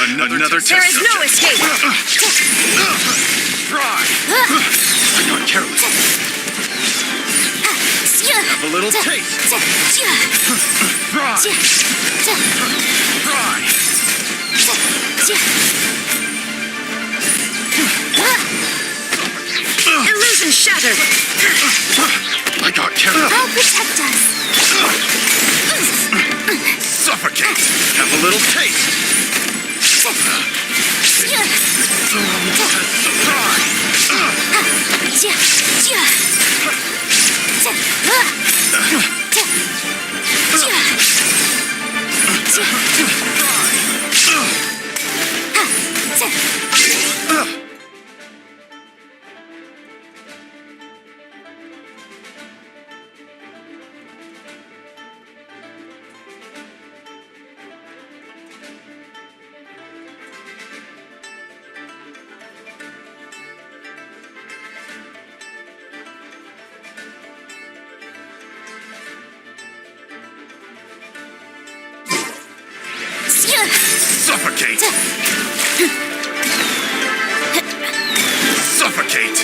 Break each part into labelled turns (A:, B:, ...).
A: Another test.
B: There is no escape!
A: Try. I got careless. Have a little taste. Try. Try.
B: Illusion shattered!
A: I got careless.
B: I'll protect us!
A: Suffocate. Have a little taste. Suffocate. Suffocate.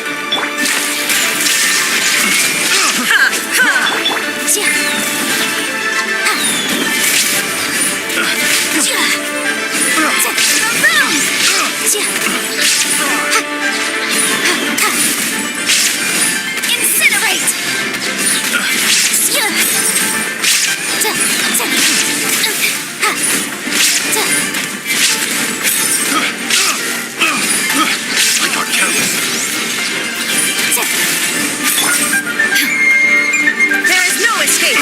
A: I got careless.
B: There is no escape!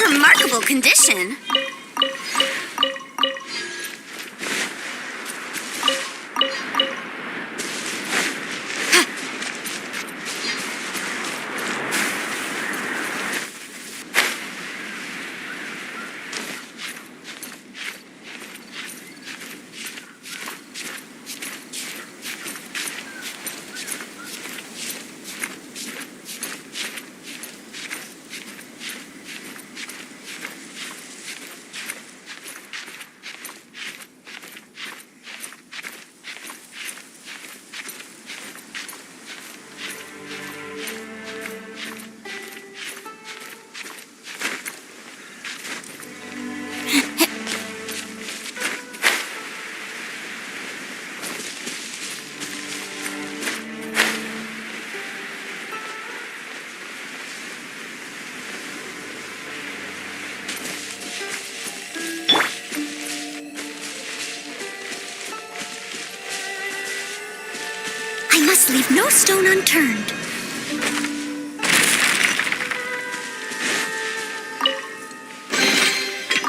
B: Remarkable condition. I must leave no stone unturned.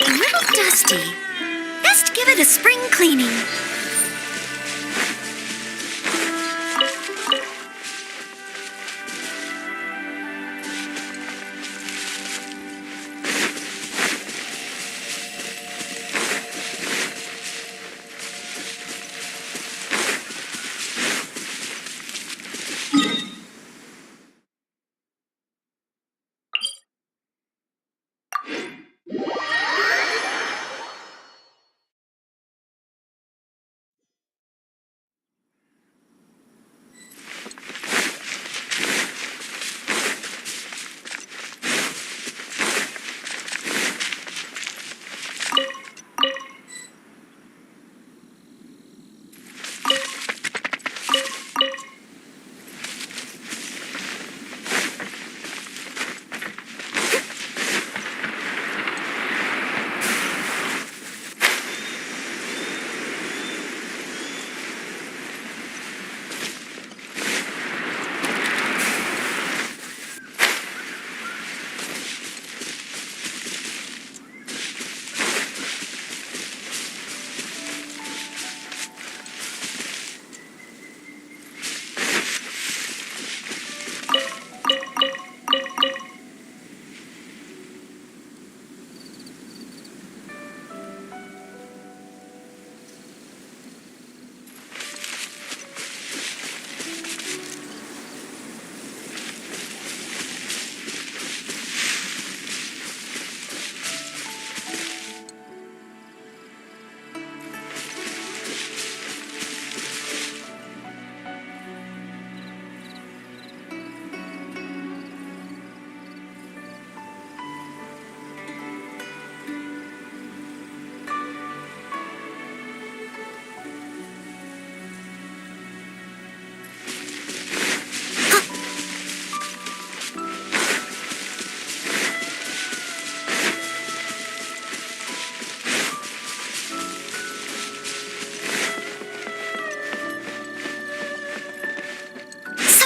B: A little dusty. Best give it a spring cleaning.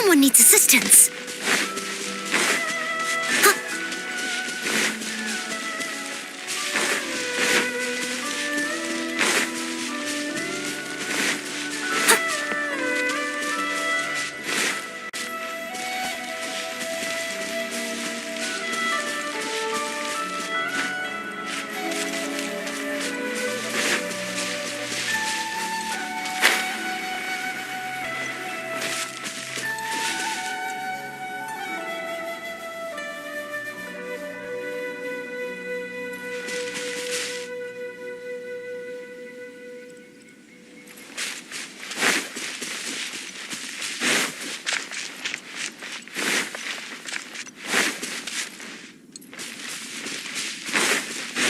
B: Someone needs assistance.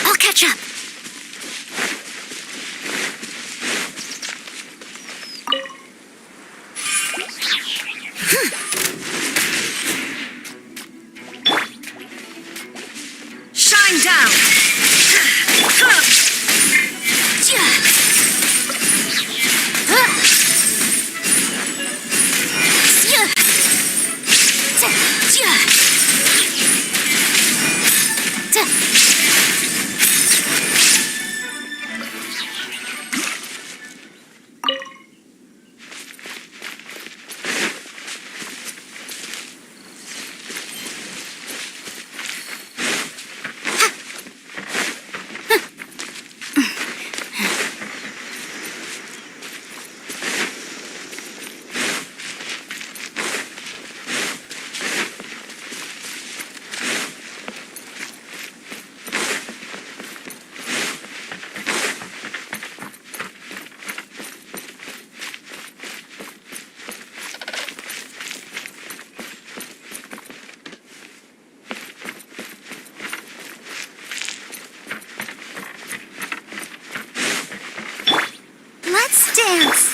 B: I'll catch up. Shine down. Let's dance.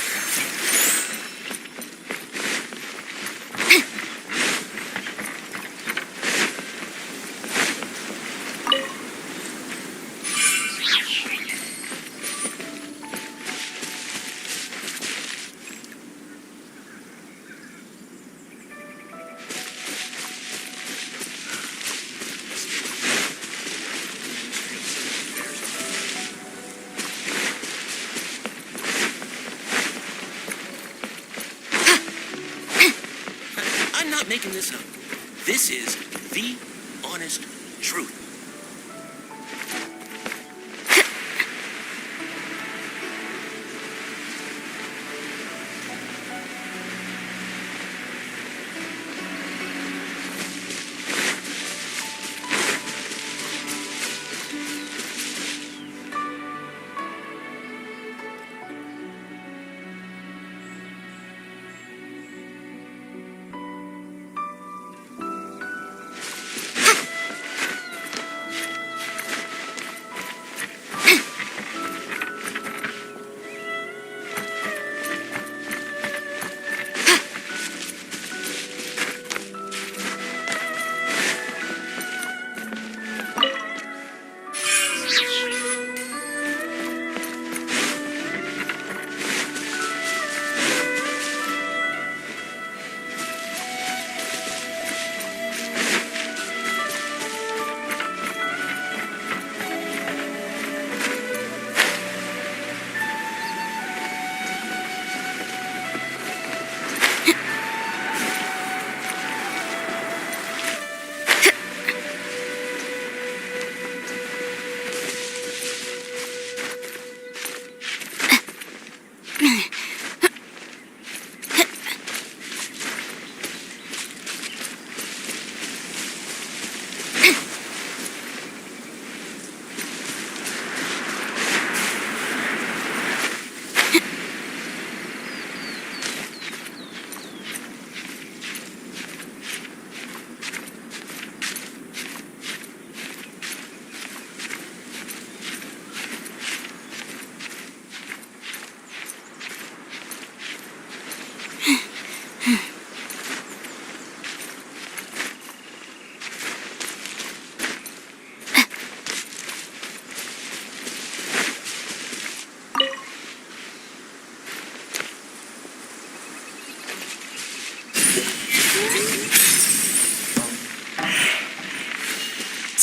C: I'm not making this up. This is the honest truth.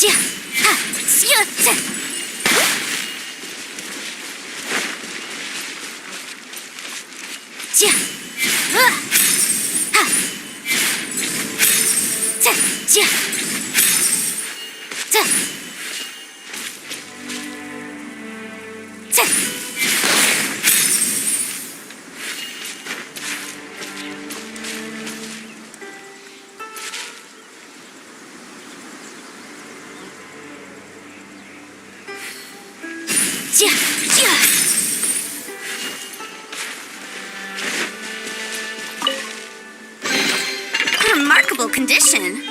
B: Ja, ha, sja, ja. Ja, ha, ha. Ja, ja. Ja. Ja. Ja, ja. Remarkable condition.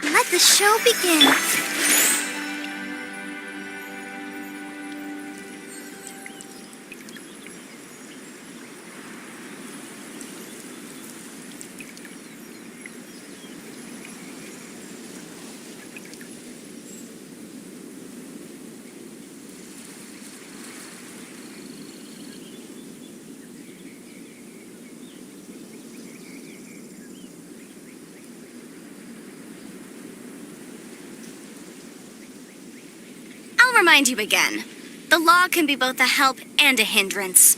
B: Let the show begin. I'll remind you again. The law can be both a help and a hindrance.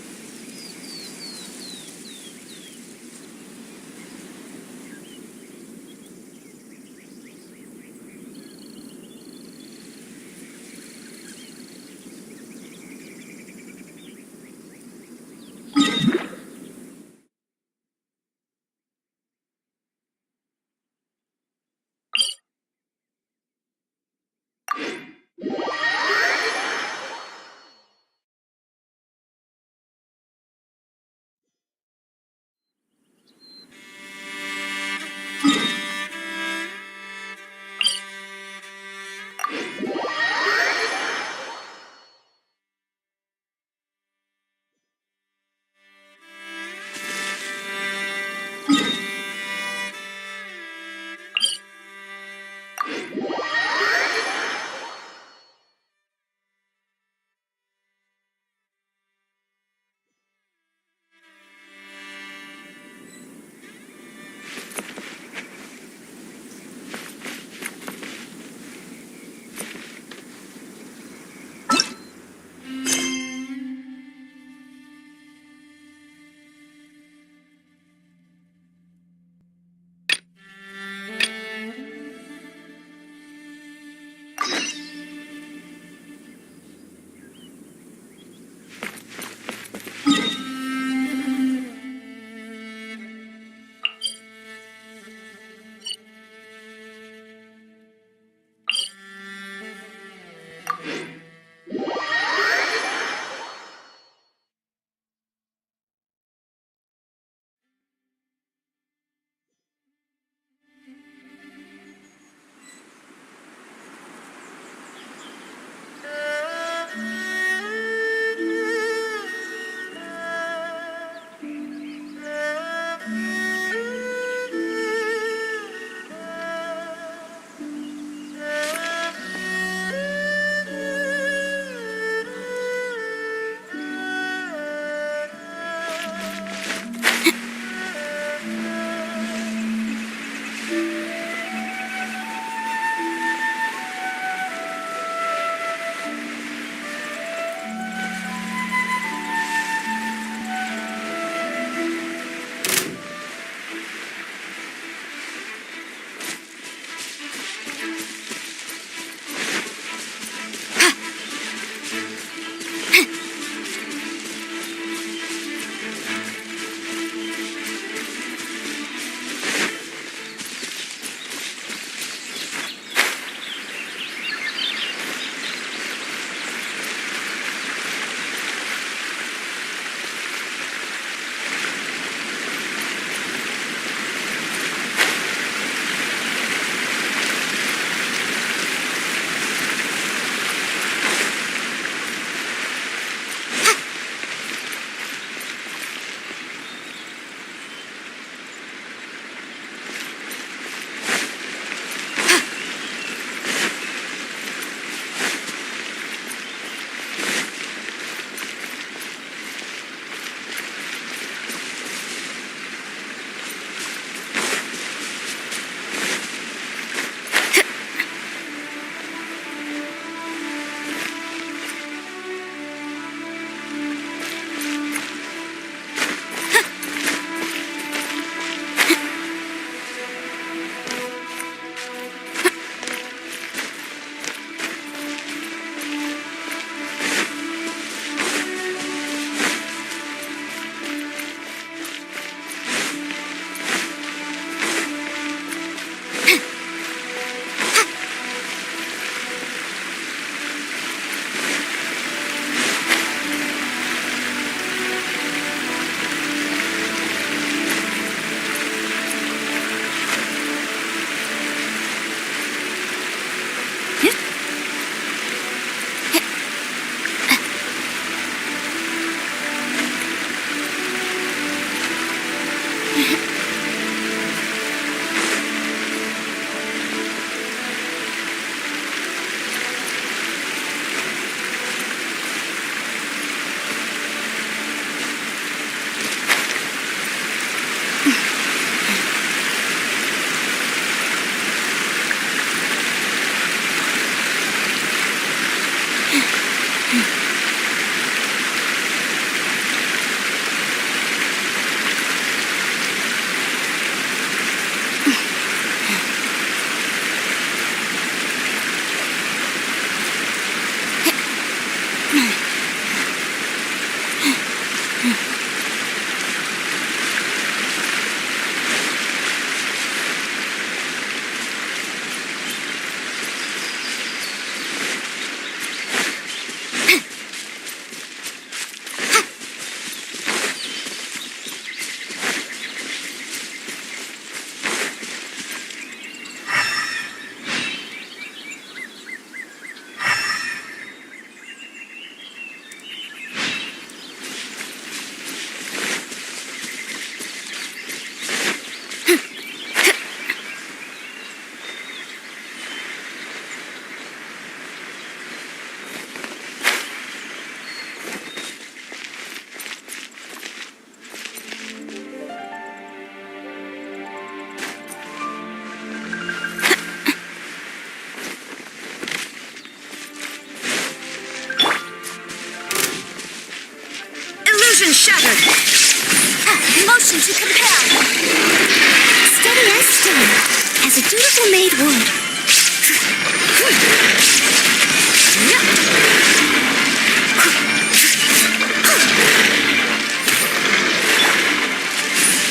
B: as a dutiful maid would.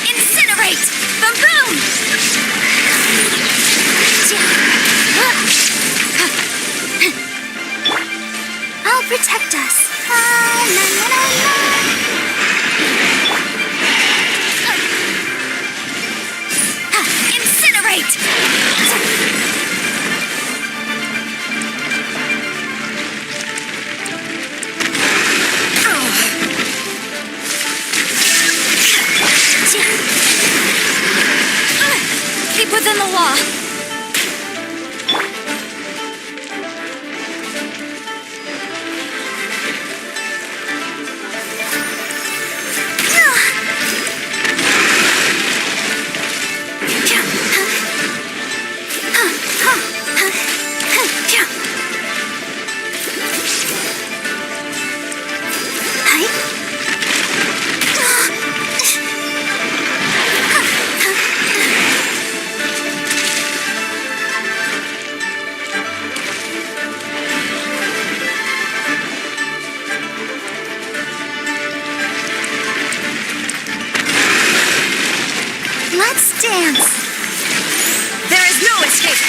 B: Incinerate! Boom! I'll protect us. Incinerate! Keep within the law. Let's dance. There is no escape.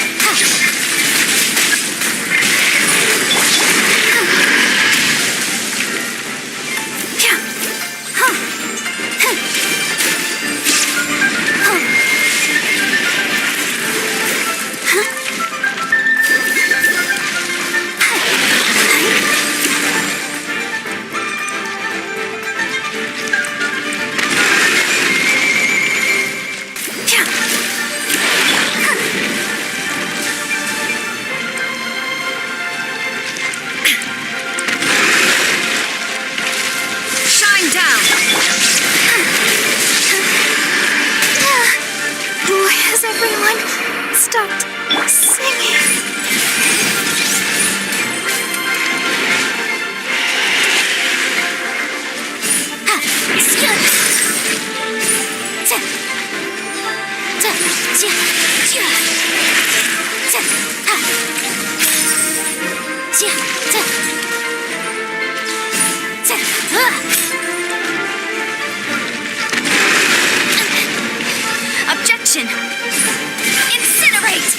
B: Shine down. Why has everyone stopped singing? Objection! Incinerate!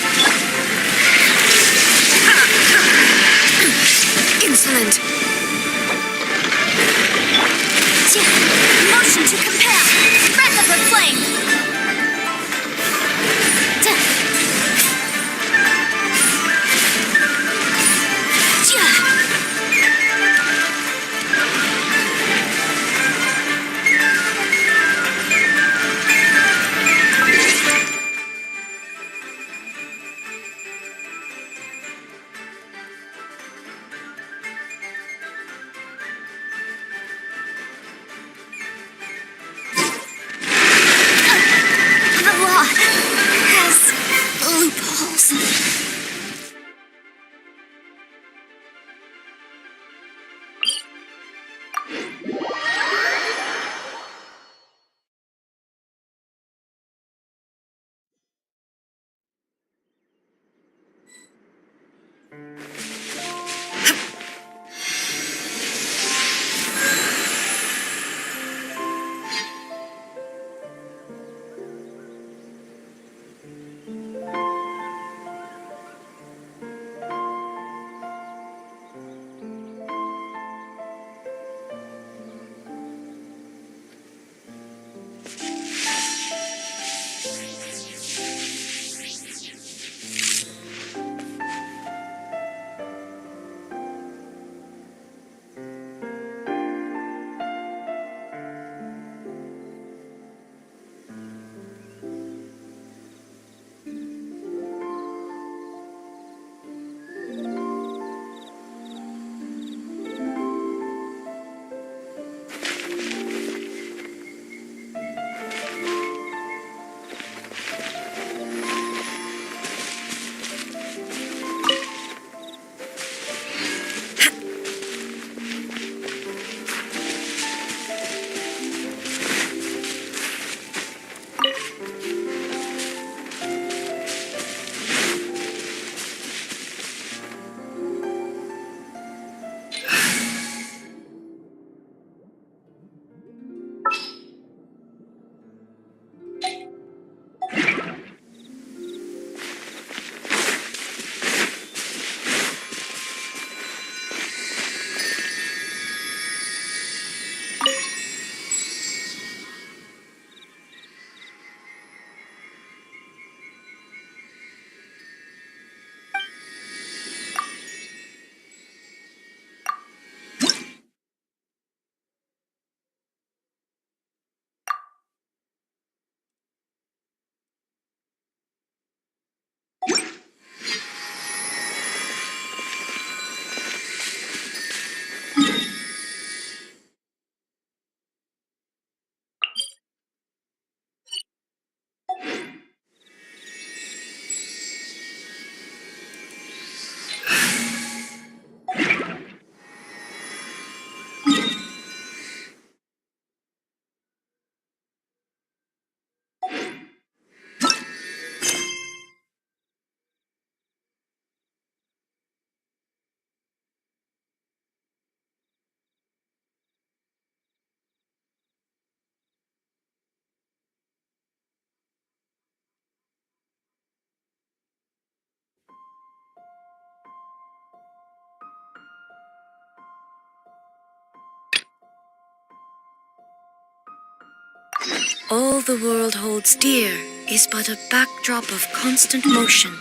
B: All the world holds dear is but a backdrop of constant motion.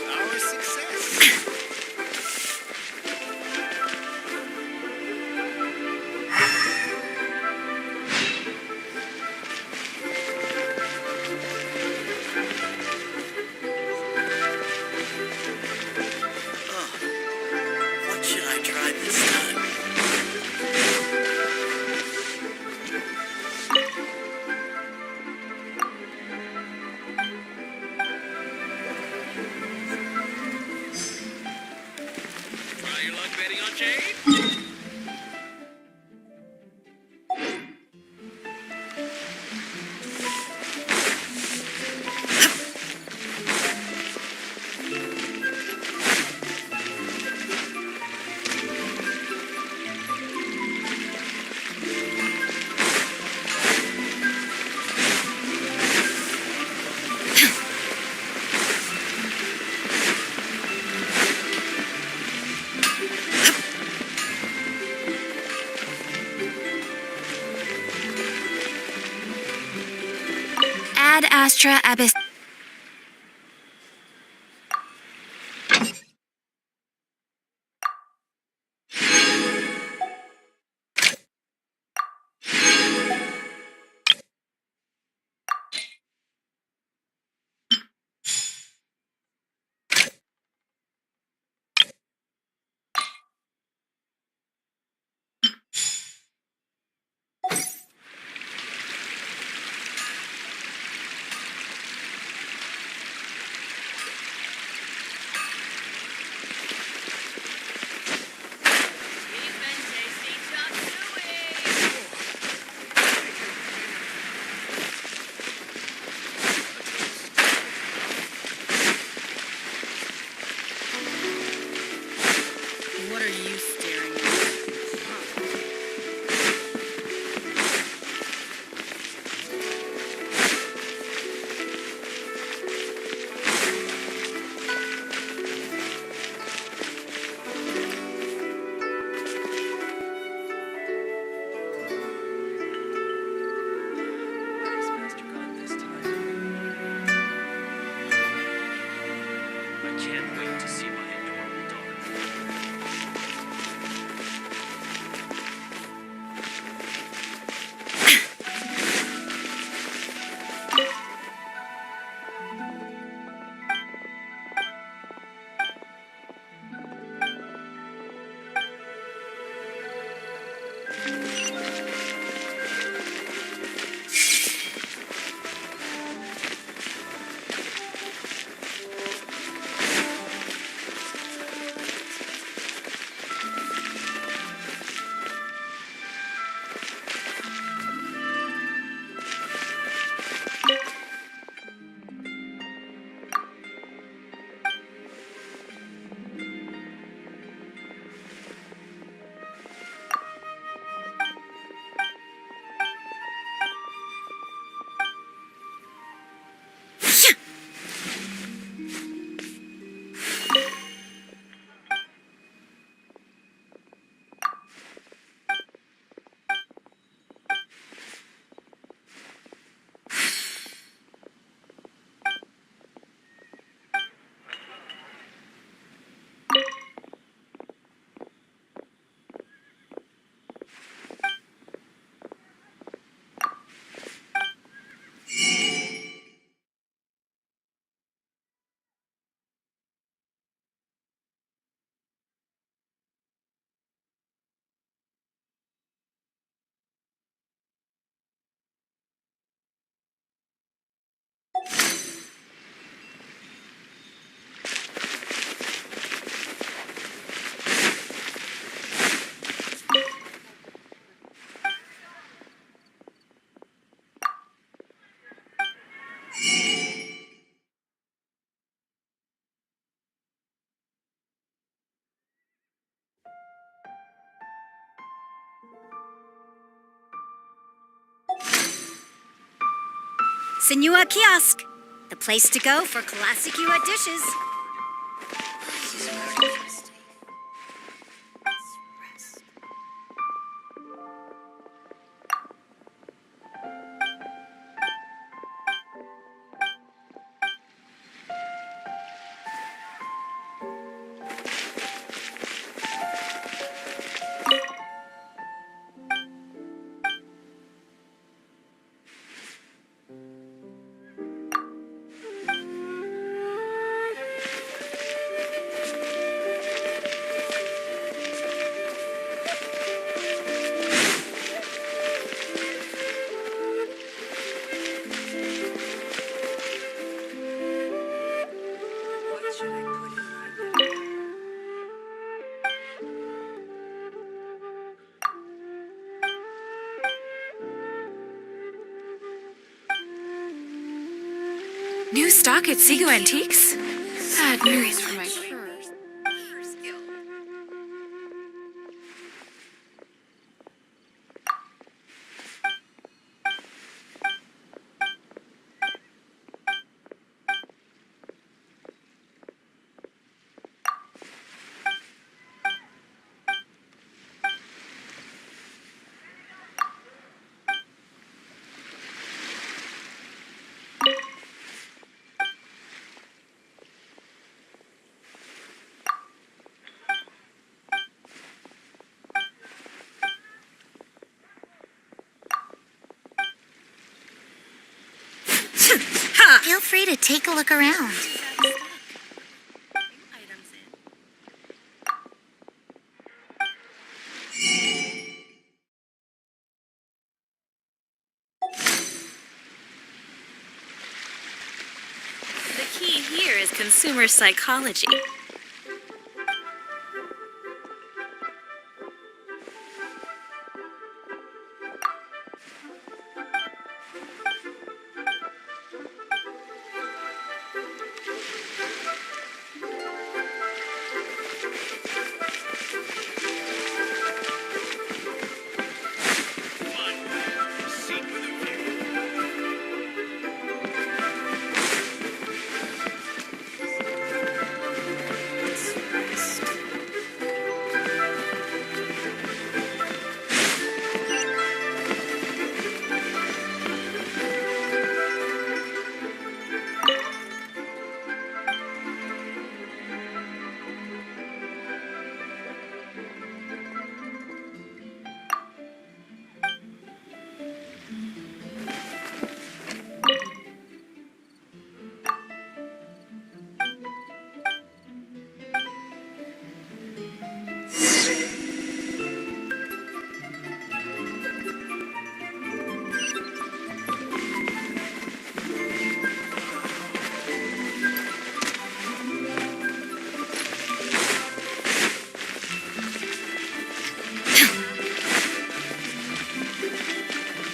A: Our success.
C: What should I try this time? Try your luck betting on Jade?
B: Ad Astra Abyss.
D: What are you staring at?
C: Where's Master gone this time? I can't wait to see my adorable daughter.
B: Senua Kiosk, the place to go for classic Yua dishes.
E: New stock at Sego Antiques? Bad news for my purse.
B: Feel free to take a look around.
D: Items in.
E: The key here is consumer psychology.
A: Seat with a view.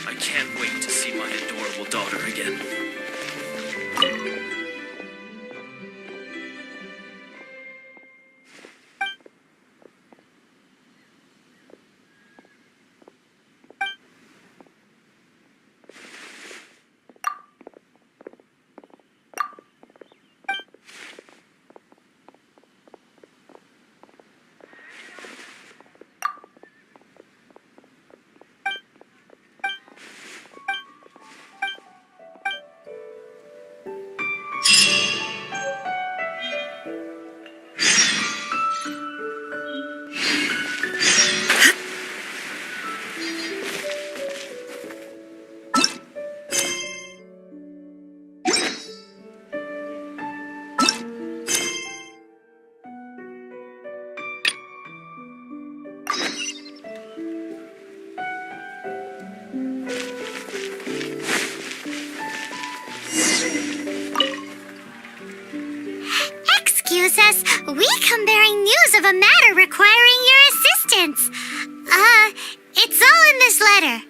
C: I can't wait to see my adorable daughter again.
B: Excuse us, we come bearing news of a matter requiring your assistance. It's all in this letter.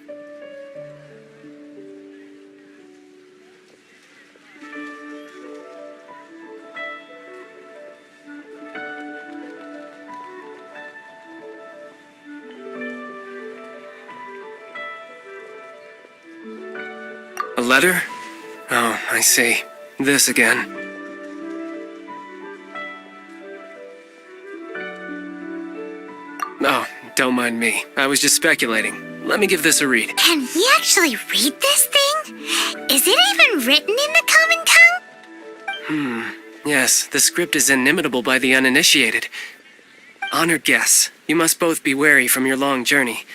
C: A letter?
F: Oh, I see. This again. Oh, don't mind me. I was just speculating. Let me give this a read.
B: Can we actually read this thing? Is it even written in the common tongue?
F: Yes, the script is inimitable by the uninitiated. Honored guests, you must both be wary from your long journey.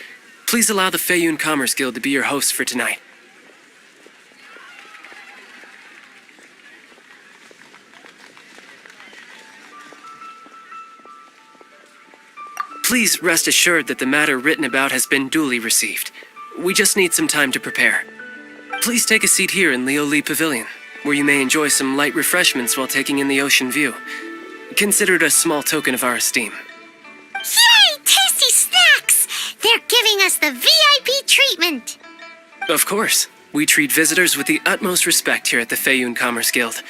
F: Please allow the Feiyun Commerce Guild to be your hosts for tonight. Please rest assured that the matter written about has been duly received. We just need some time to prepare. Please take a seat here in Leo Lee Pavilion, where you may enjoy some light refreshments while taking in the ocean view. Consider it a small token of our esteem.
B: Yay! Tasty snacks! They're giving us the VIP treatment!
F: Of course. We treat visitors with the utmost respect here at the Feiyun Commerce Guild.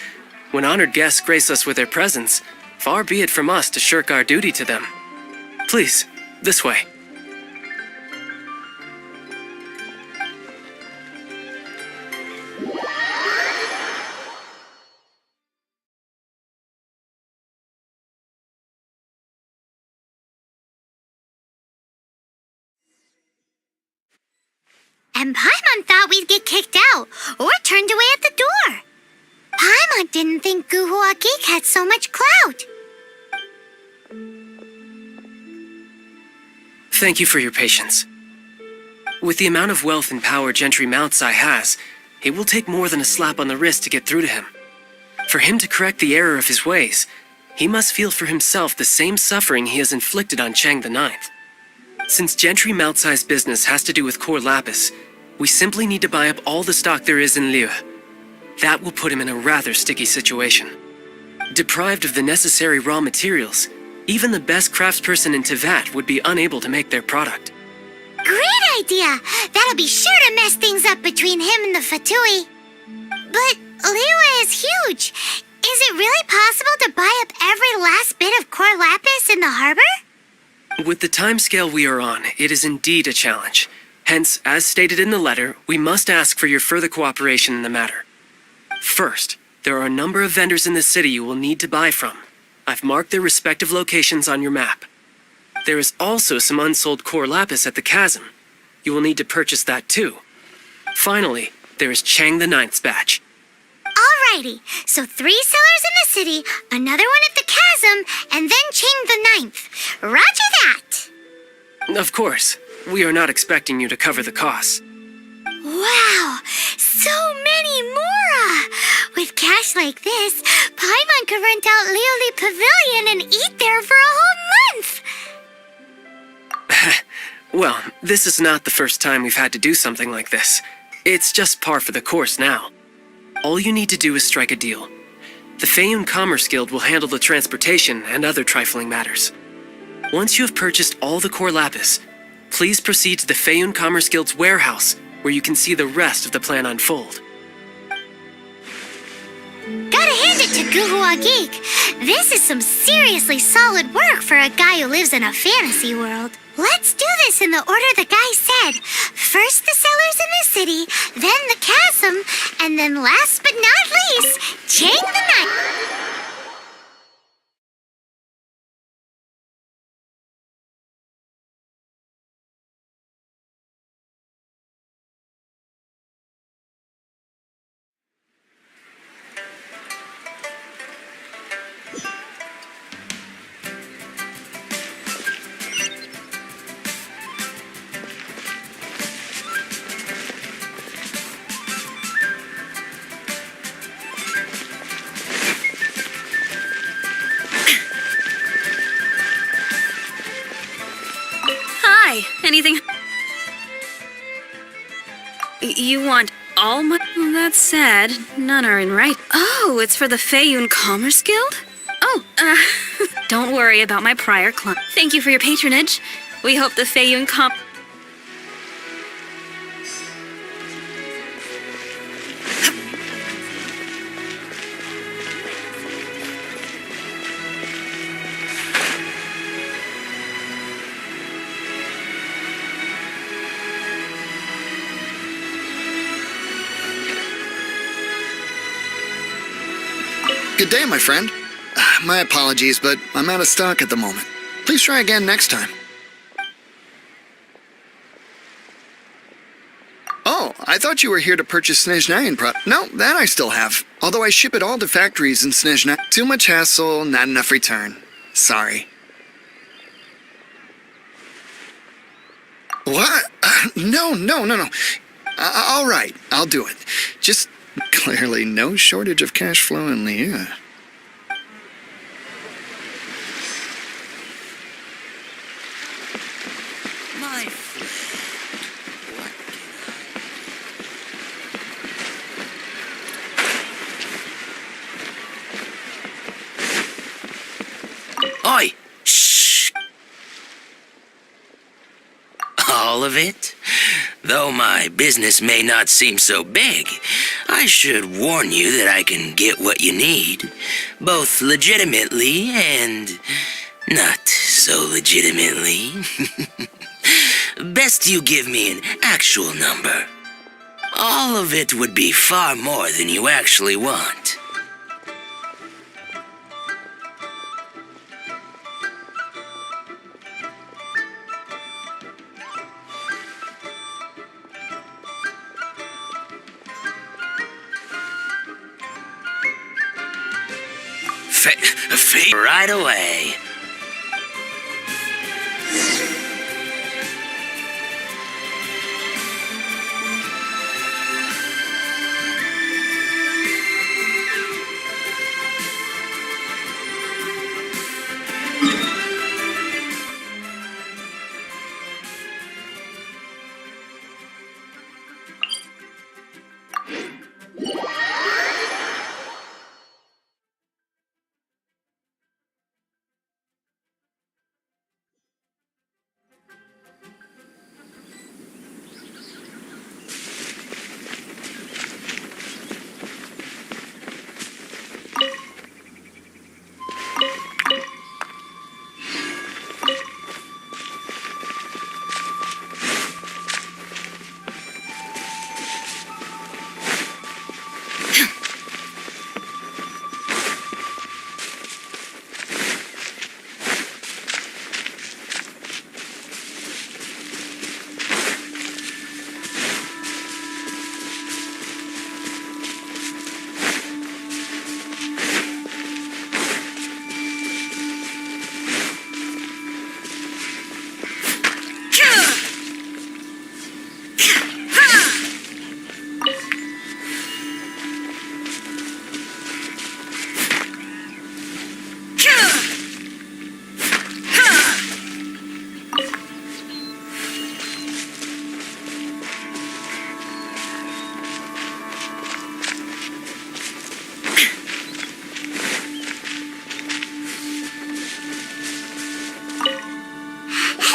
F: When honored guests grace us with their presence, far be it from us to shirk our duty to them. Please, this way.
B: And Paimon thought we'd get kicked out or turned away at the door. Paimon didn't think Guhua Geek had so much clout.
F: Thank you for your patience. With the amount of wealth and power Gentry Mountsai has, it will take more than a slap on the wrist to get through to him. For him to correct the error of his ways, he must feel for himself the same suffering he has inflicted on Chang the Ninth. Since Gentry Mountsai's business has to do with core lapis, we simply need to buy up all the stock there is in Liyue. That will put him in a rather sticky situation. Deprived of the necessary raw materials, even the best craftsperson in Teyvat would be unable to make their product.
B: Great idea! That'll be sure to mess things up between him and the Fatui. But Liyue is huge. Is it really possible to buy up every last bit of core lapis in the harbor?
F: With the timescale we are on, it is indeed a challenge. Hence, as stated in the letter, we must ask for your further cooperation in the matter. First, there are a number of vendors in the city you will need to buy from. I've marked their respective locations on your map. There is also some unsold core lapis at the chasm. You will need to purchase that too. Finally, there is Chang the Ninth's batch.
B: Alrighty, so 3 sellers in the city, another one at the chasm, and then Chang the Ninth. Roger that!
F: Of course, we are not expecting you to cover the costs.
B: Wow, so many more! With cash like this, Paimon could rent out Lioli Pavilion and eat there for a whole month!
F: Well, this is not the first time we've had to do something like this. It's just par for the course now. All you need to do is strike a deal. The Feiyun Commerce Guild will handle the transportation and other trifling matters. Once you have purchased all the core lapis, please proceed to the Feiyun Commerce Guild's warehouse, where you can see the rest of the plan unfold.
B: Gotta hand it to Guhua Geek. This is some seriously solid work for a guy who lives in a fantasy world. Let's do this in the order the guy said. First the sellers in the city, then the chasm, and then last but not least, Chang the Ninth.
E: Hi, anything? You want all my... Well, that's sad. None are in right. Oh, it's for the Feiyun Commerce Guild? Oh, don't worry about my prior client. Thank you for your patronage. We hope the Feiyun
G: Good day, my friend. My apologies, but I'm out of stock at the moment. Please try again next time. Oh, I thought you were here to purchase Snezhnayan product. No, that I still have. Although I ship it all to factories in Snezhnayan. Too much hassle, not enough return. Sorry. What? No. All right, I'll do it. Just clearly no shortage of cash flow in Liyue.
C: My friend, what can I... Oi! Shh! All of it? Though my business may not seem so big, I should warn you that I can get what you need, both legitimately and not so legitimately. Best you give me an actual number. All of it would be far more than you actually want. Right away.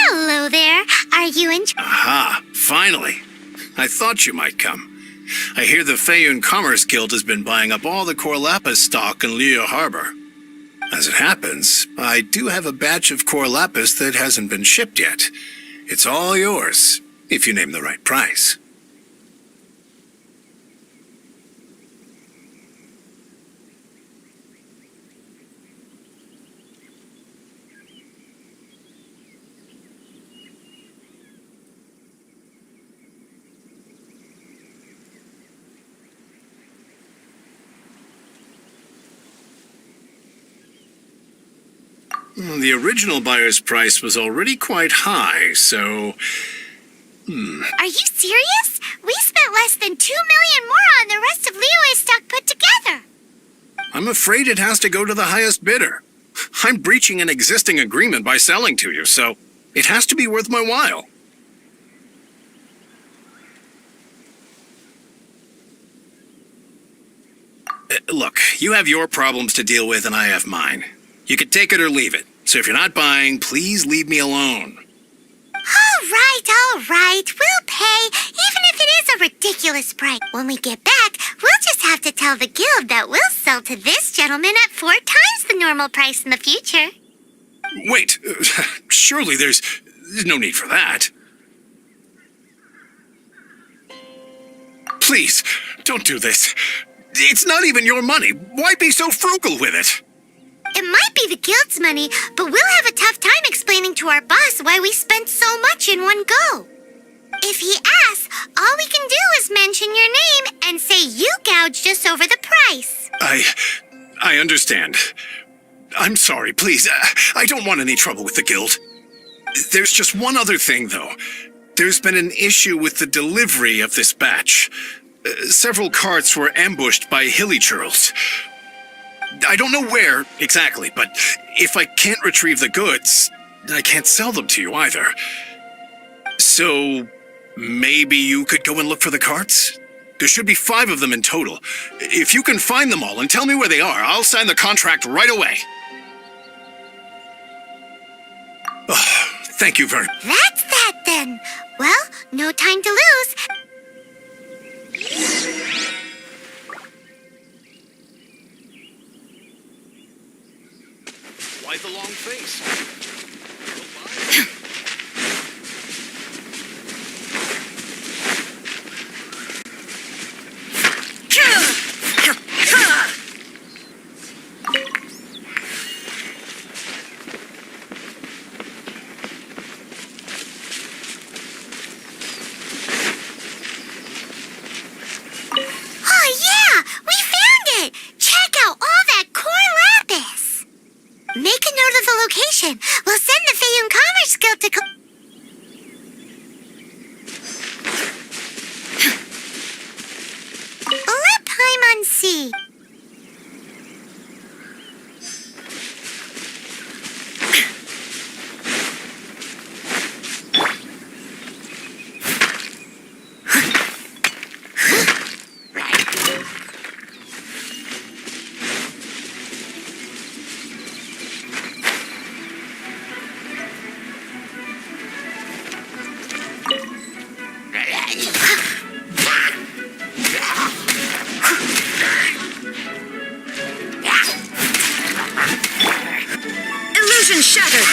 B: Hello there. Are you in?
A: Aha, finally. I thought you might come. I hear the Feiyun Commerce Guild has been buying up all the Core Lapis stock in Liyue Harbor. As it happens, I do have a batch of Core Lapis that hasn't been shipped yet. It's all yours, if you name the right price. The original buyer's price was already quite high, so...
B: Are you serious? We spent less than 2 million more on the rest of Liyue's stock put together.
A: I'm afraid it has to go to the highest bidder. I'm breaching an existing agreement by selling to you, so it has to be worth my while. Look, you have your problems to deal with and I have mine. You could take it or leave it. So if you're not buying, please leave me alone.
B: All right. We'll pay, even if it is a ridiculous price. When we get back, we'll just have to tell the guild that we'll sell to this gentleman at 4 times the normal price in the future.
A: Wait, surely there's no need for that. Please, don't do this. It's not even your money. Why be so frugal with it?
B: It might be the guild's money, but we'll have a tough time explaining to our boss why we spent so much in one go. If he asks, all we can do is mention your name and say you gouged us over the price.
A: I understand. I'm sorry, please. I don't want any trouble with the guild. There's just one other thing, though. There's been an issue with the delivery of this batch. Several carts were ambushed by hilly churls. I don't know where exactly, but if I can't retrieve the goods, I can't sell them to you either. So, maybe you could go and look for the carts? There should be 5 of them in total. If you can find them all and tell me where they are, I'll sign the contract right away. Oh, thank you very much.
B: That's that then. Well, no time to lose.
A: Why the long face?
B: Oh yeah, we found it. Check out all that core lapis. Make a note of the location. We'll send the Fayun Commerce Guild to Let Paimon see.
E: Illusion shattered!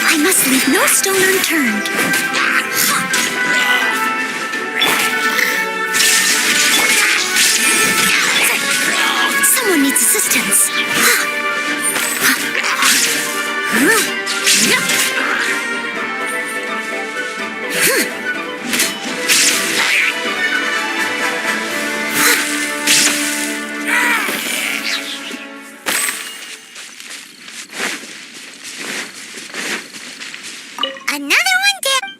B: I must leave no stone unturned. Someone needs assistance. Another one down.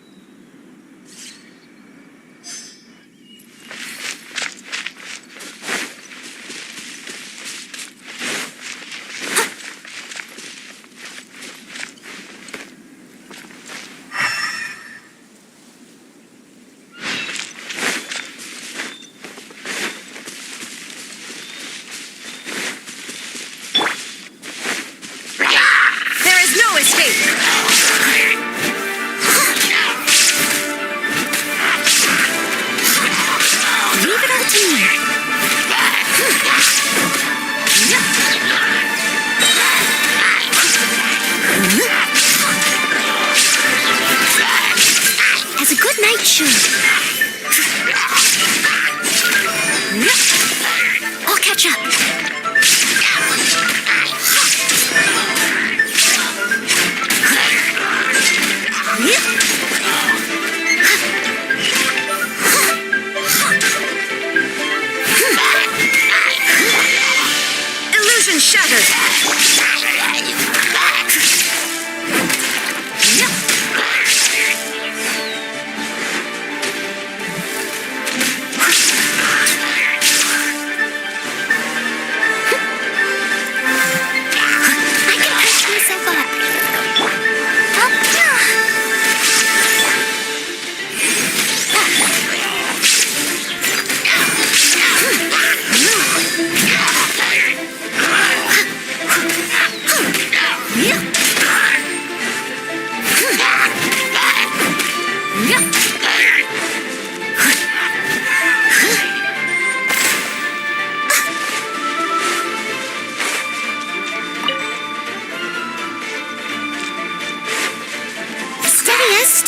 E: There is no escape!
B: Leave it all to me. As a good knight should. I'll catch up.
E: Illusion shattered!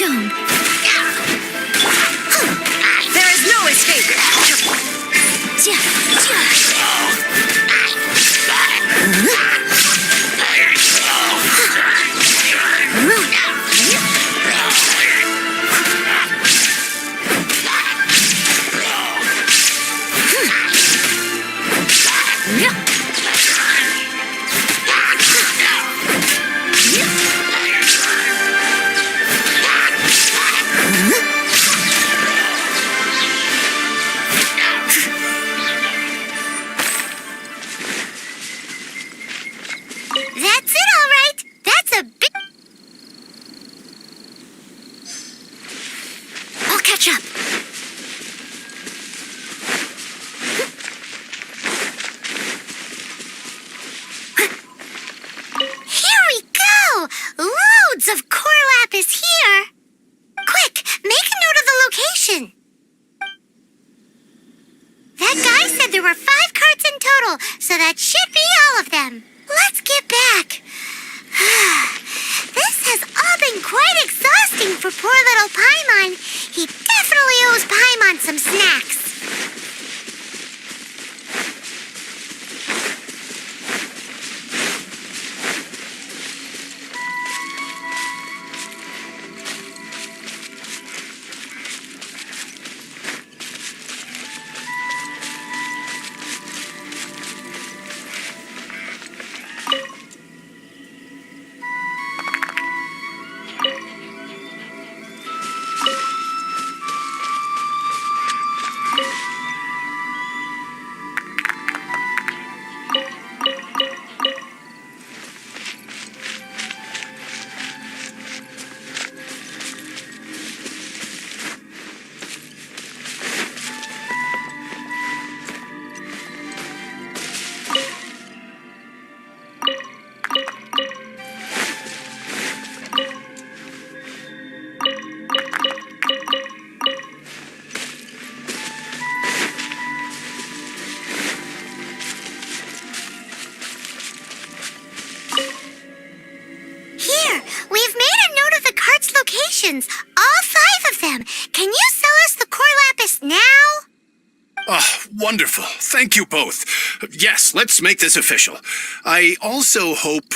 E: stone.
D: There is no escape.
B: That's it, all right. That's a big... I'll catch up. Here we go! Loads of core lapis here! Quick, make a note of the location. That guy said there were 5 carts in total, so that should be all of them. Let's get back. This has all been quite exhausting for poor little Paimon. He definitely owes Paimon some snacks. Here, we've made a note of the cart's locations. All 5 of them. Can you sell us the core lapis now?
A: Oh, wonderful. Thank you both. Yes, let's make this official. I also hope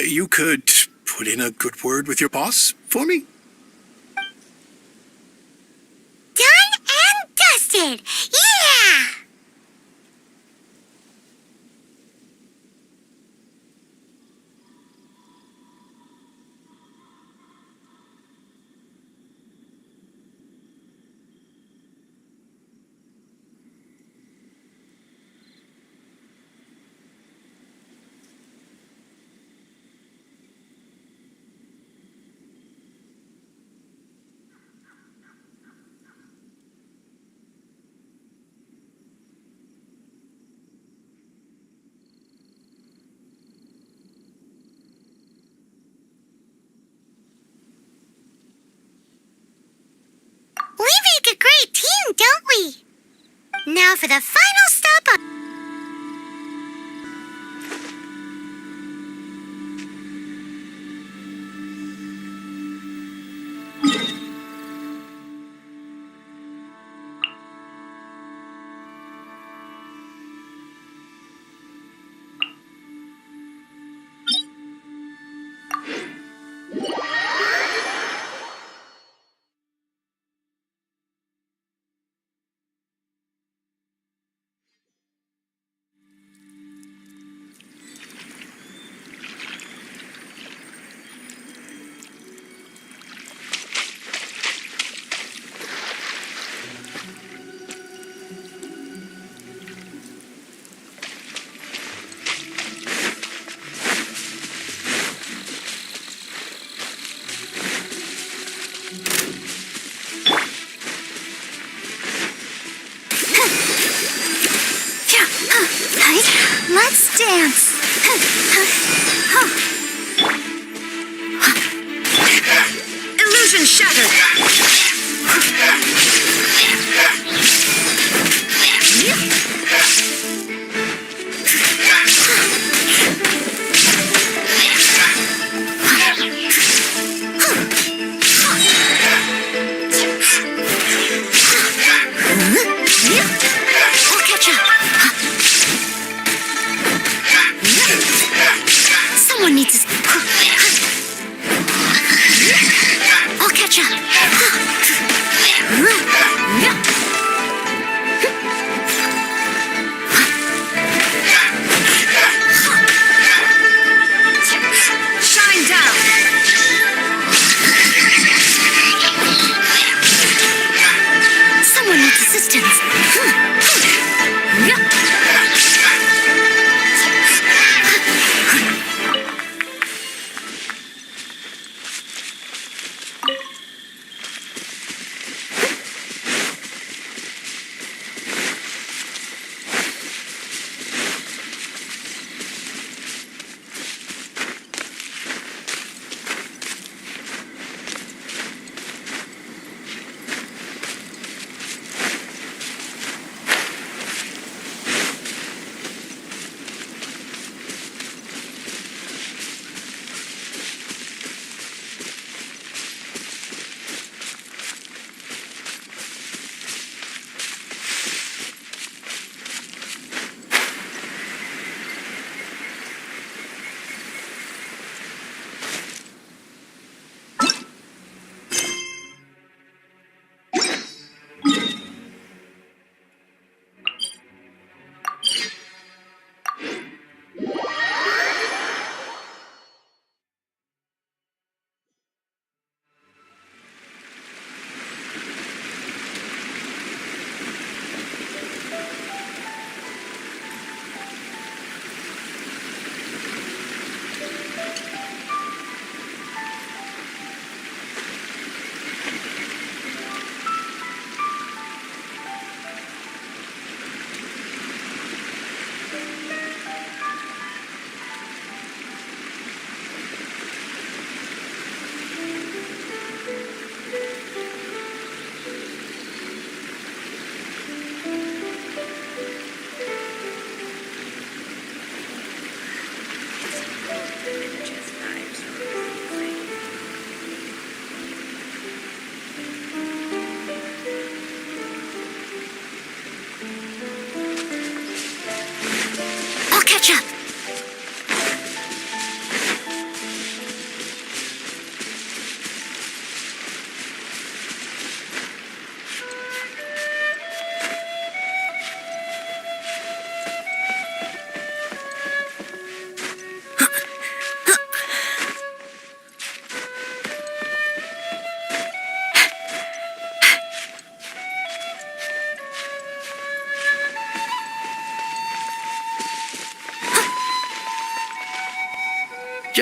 A: you could put in a good word with your boss for me.
B: Done and dusted. Yeah! We make a great team, don't we? Now for the final stop on... Let's dance.
D: Illusion shattered.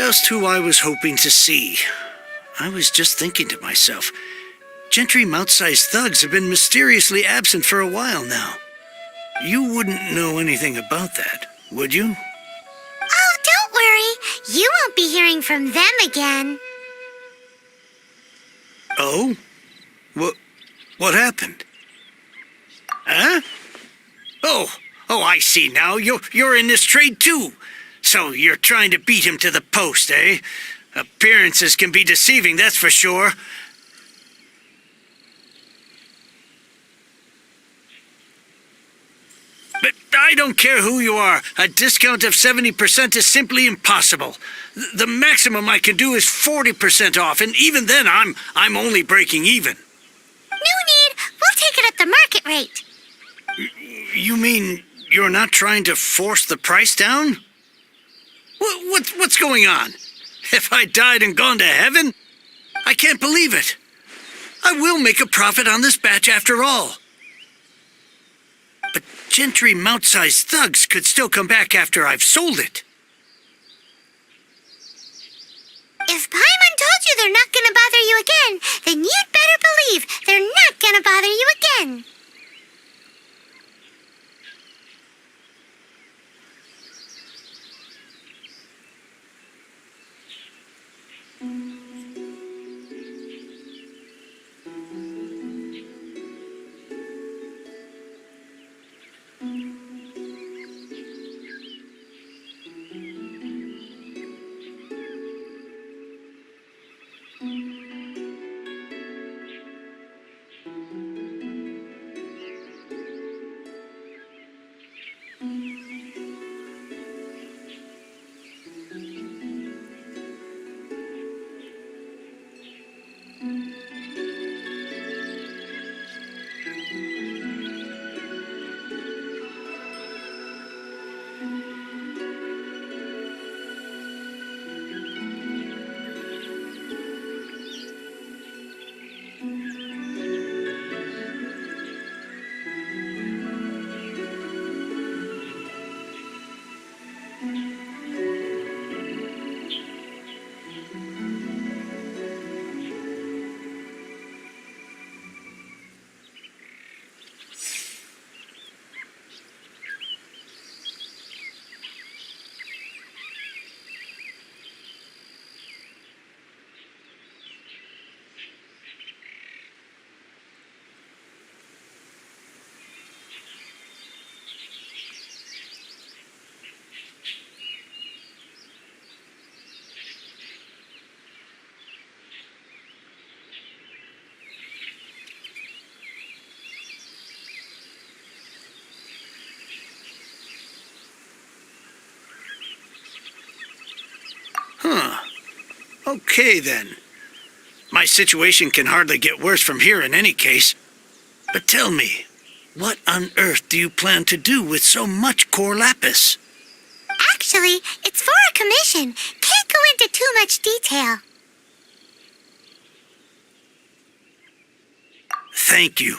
A: just who I was hoping to see. I was just thinking to myself, Gentry Mount-sized thugs have been mysteriously absent for a while now. You wouldn't know anything about that, would you?
B: Oh, don't worry. You won't be hearing from them again.
A: Oh? What happened? Huh? Oh, I see now. You're in this trade too. So you're trying to beat him to the post, eh? Appearances can be deceiving, that's for sure. But I don't care who you are. A discount of 70% is simply impossible. The maximum I can do is 40% off, and even then I'm only breaking even.
B: No need. We'll take it at the market rate.
A: You mean you're not trying to force the price down? What's going on? Have I died and gone to heaven? I can't believe it. I will make a profit on this batch after all. But Gentry Mount-sized thugs could still come back after I've sold it.
B: If Paimon told you they're not gonna bother you again, then you'd better believe they're not gonna bother you again.
A: Okay, then. My situation can hardly get worse from here in any case. But tell me, what on earth do you plan to do with so much core lapis?
B: Actually, it's for a commission. Can't go into too much detail.
A: Thank you.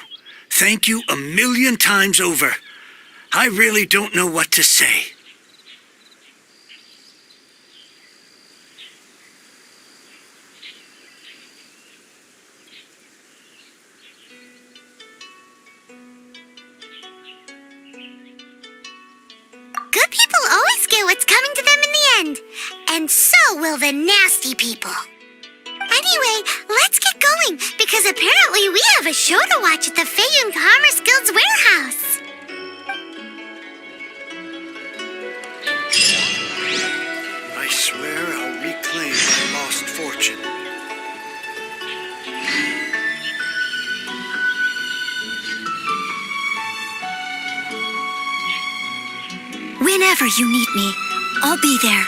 A: Thank you a million times over. I really don't know what to say.
B: Good people always get what's coming to them in the end. And so will the nasty people. Anyway, let's get going, because apparently we have a show to watch at the Feiyun Commerce Guild's warehouse.
A: I swear I'll reclaim my lost fortune.
E: Whenever you need me, I'll be there.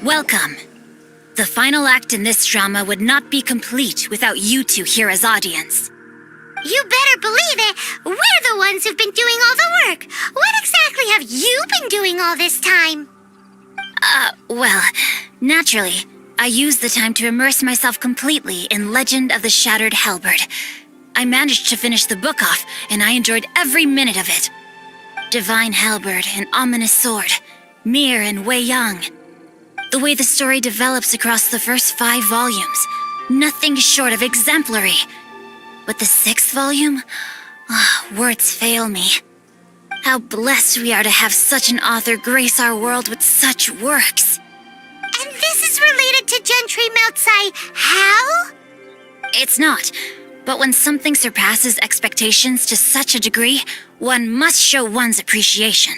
H: Welcome. The final act in this drama would not be complete without you two here as audience.
B: You better believe it. We're the ones who've been doing all the work. What exactly have you been doing all this time?
H: Well, naturally, I used the time to immerse myself completely in Legend of the Shattered Halberd. I managed to finish the book off, and I enjoyed every minute of it. Divine Halberd, an ominous sword, Mir and Wei Yang. The way the story develops across the first 5 volumes, nothing short of exemplary. But the 6th volume? Words fail me. How blessed we are to have such an author grace our world with such works.
B: And this is related to Gentry Meltsai. How?
H: It's not. But when something surpasses expectations to such a degree, one must show one's appreciation.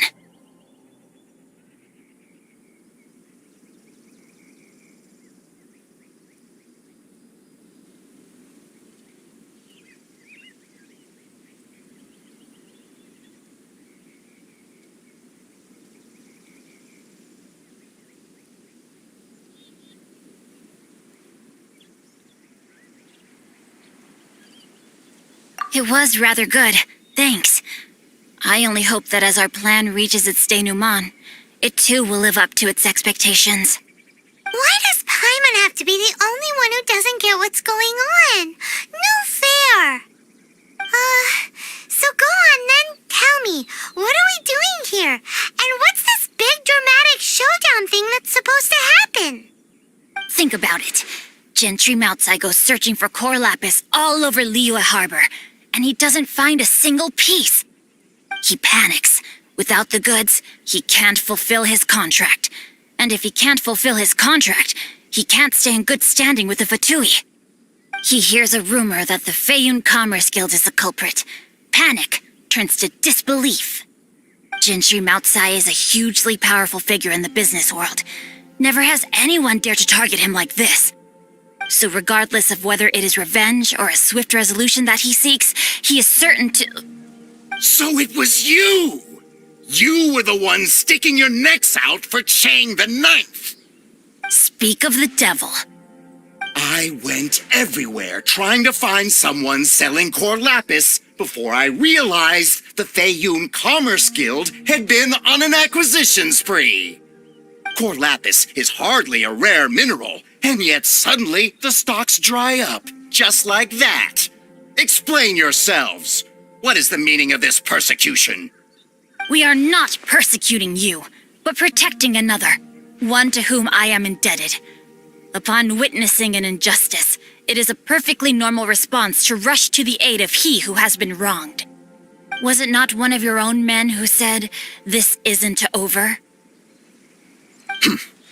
H: It was rather good, thanks. I only hope that as our plan reaches its denouement, it too will live up to its expectations.
B: Why does Paimon have to be the only one who doesn't get what's going on? No fair. So go on then, tell me, what are we doing here? And what's this big dramatic showdown thing that's supposed to happen?
H: Think about it. Gentry Meltsai goes searching for core lapis all over Liyue Harbor, and he doesn't find a single piece. He panics. Without the goods, he can't fulfill his contract. And if he can't fulfill his contract, he can't stay in good standing with the Fatui. He hears a rumor that the Feiyun Commerce Guild is the culprit. Panic turns to disbelief. Gentry Meltsai is a hugely powerful figure in the business world. Never has anyone dared to target him like this. So regardless of whether it is revenge or a swift resolution that he seeks, he is certain to...
I: So it was you! You were the one sticking your necks out for Chang the Ninth!
H: Speak of the devil.
I: I went everywhere trying to find someone selling core lapis before I realized the Feiyun Commerce Guild had been on an acquisition spree. Core lapis is hardly a rare mineral, and yet suddenly the stocks dry up, just like that. Explain yourselves. What is the meaning of this persecution?
H: We are not persecuting you, but protecting another, one to whom I am indebted. Upon witnessing an injustice, it is a perfectly normal response to rush to the aid of he who has been wronged. Was it not one of your own men who said, "This isn't over"?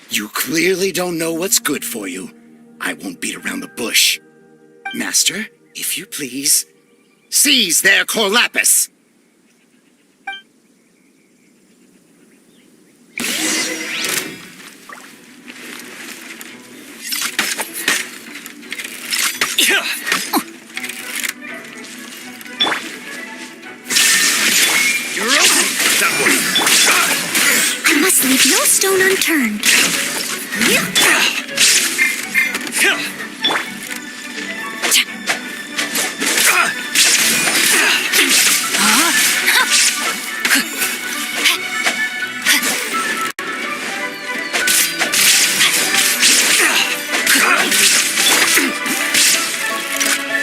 I: You clearly don't know what's good for you. I won't beat around the bush. Master, if you please, seize their core lapis!
A: You're open! That way!
B: I must leave no stone unturned.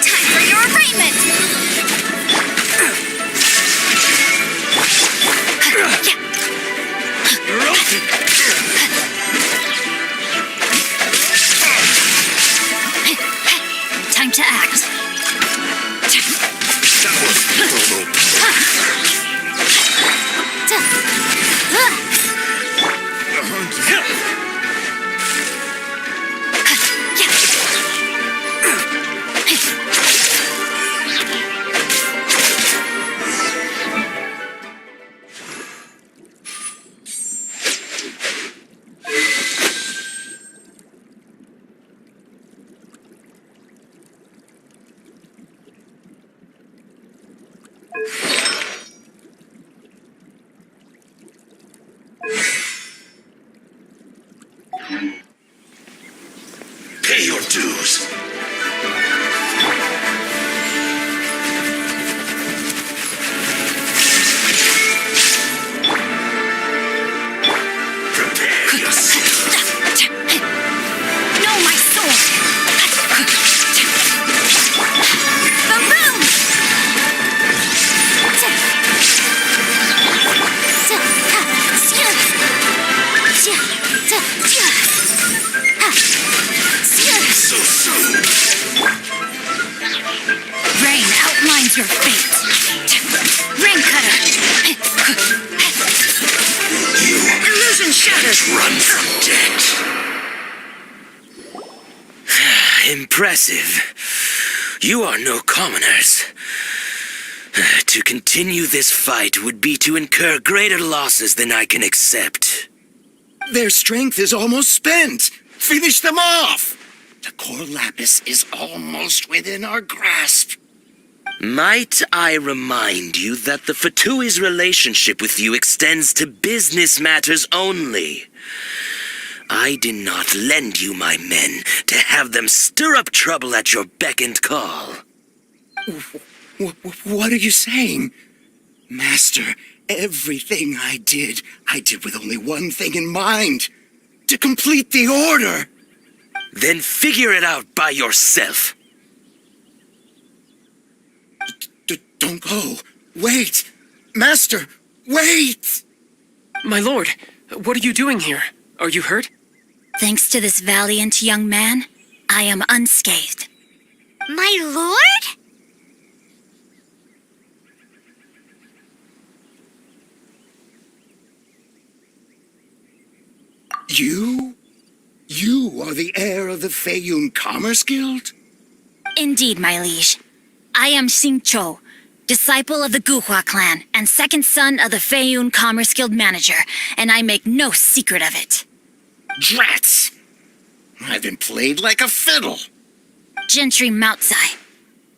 H: Time for your arraignment!
A: You're open!
C: Impressive. You are no commoners. To continue this fight would be to incur greater losses than I can accept.
I: Their strength is almost spent. Finish them off. The core lapis is almost within our grasp.
C: Might I remind you that the Fatui's relationship with you extends to business matters only? I did not lend you my men to have them stir up trouble at your beck and call.
I: What are you saying? Master, everything I did with only one thing in mind. To complete the order.
C: Then figure it out by yourself.
I: Don't go. Wait. Master, wait!
F: My lord, what are you doing here? Are you hurt?
H: Thanks to this valiant young man, I am unscathed.
B: My lord?
I: You are the heir of the Feiyun Commerce Guild?
H: Indeed, my liege. I am Xing Chou, disciple of the Guhua clan and second son of the Feiyun Commerce Guild manager, and I make no secret of it.
I: Drats! I've been played like a fiddle.
H: Gentry Moutsai.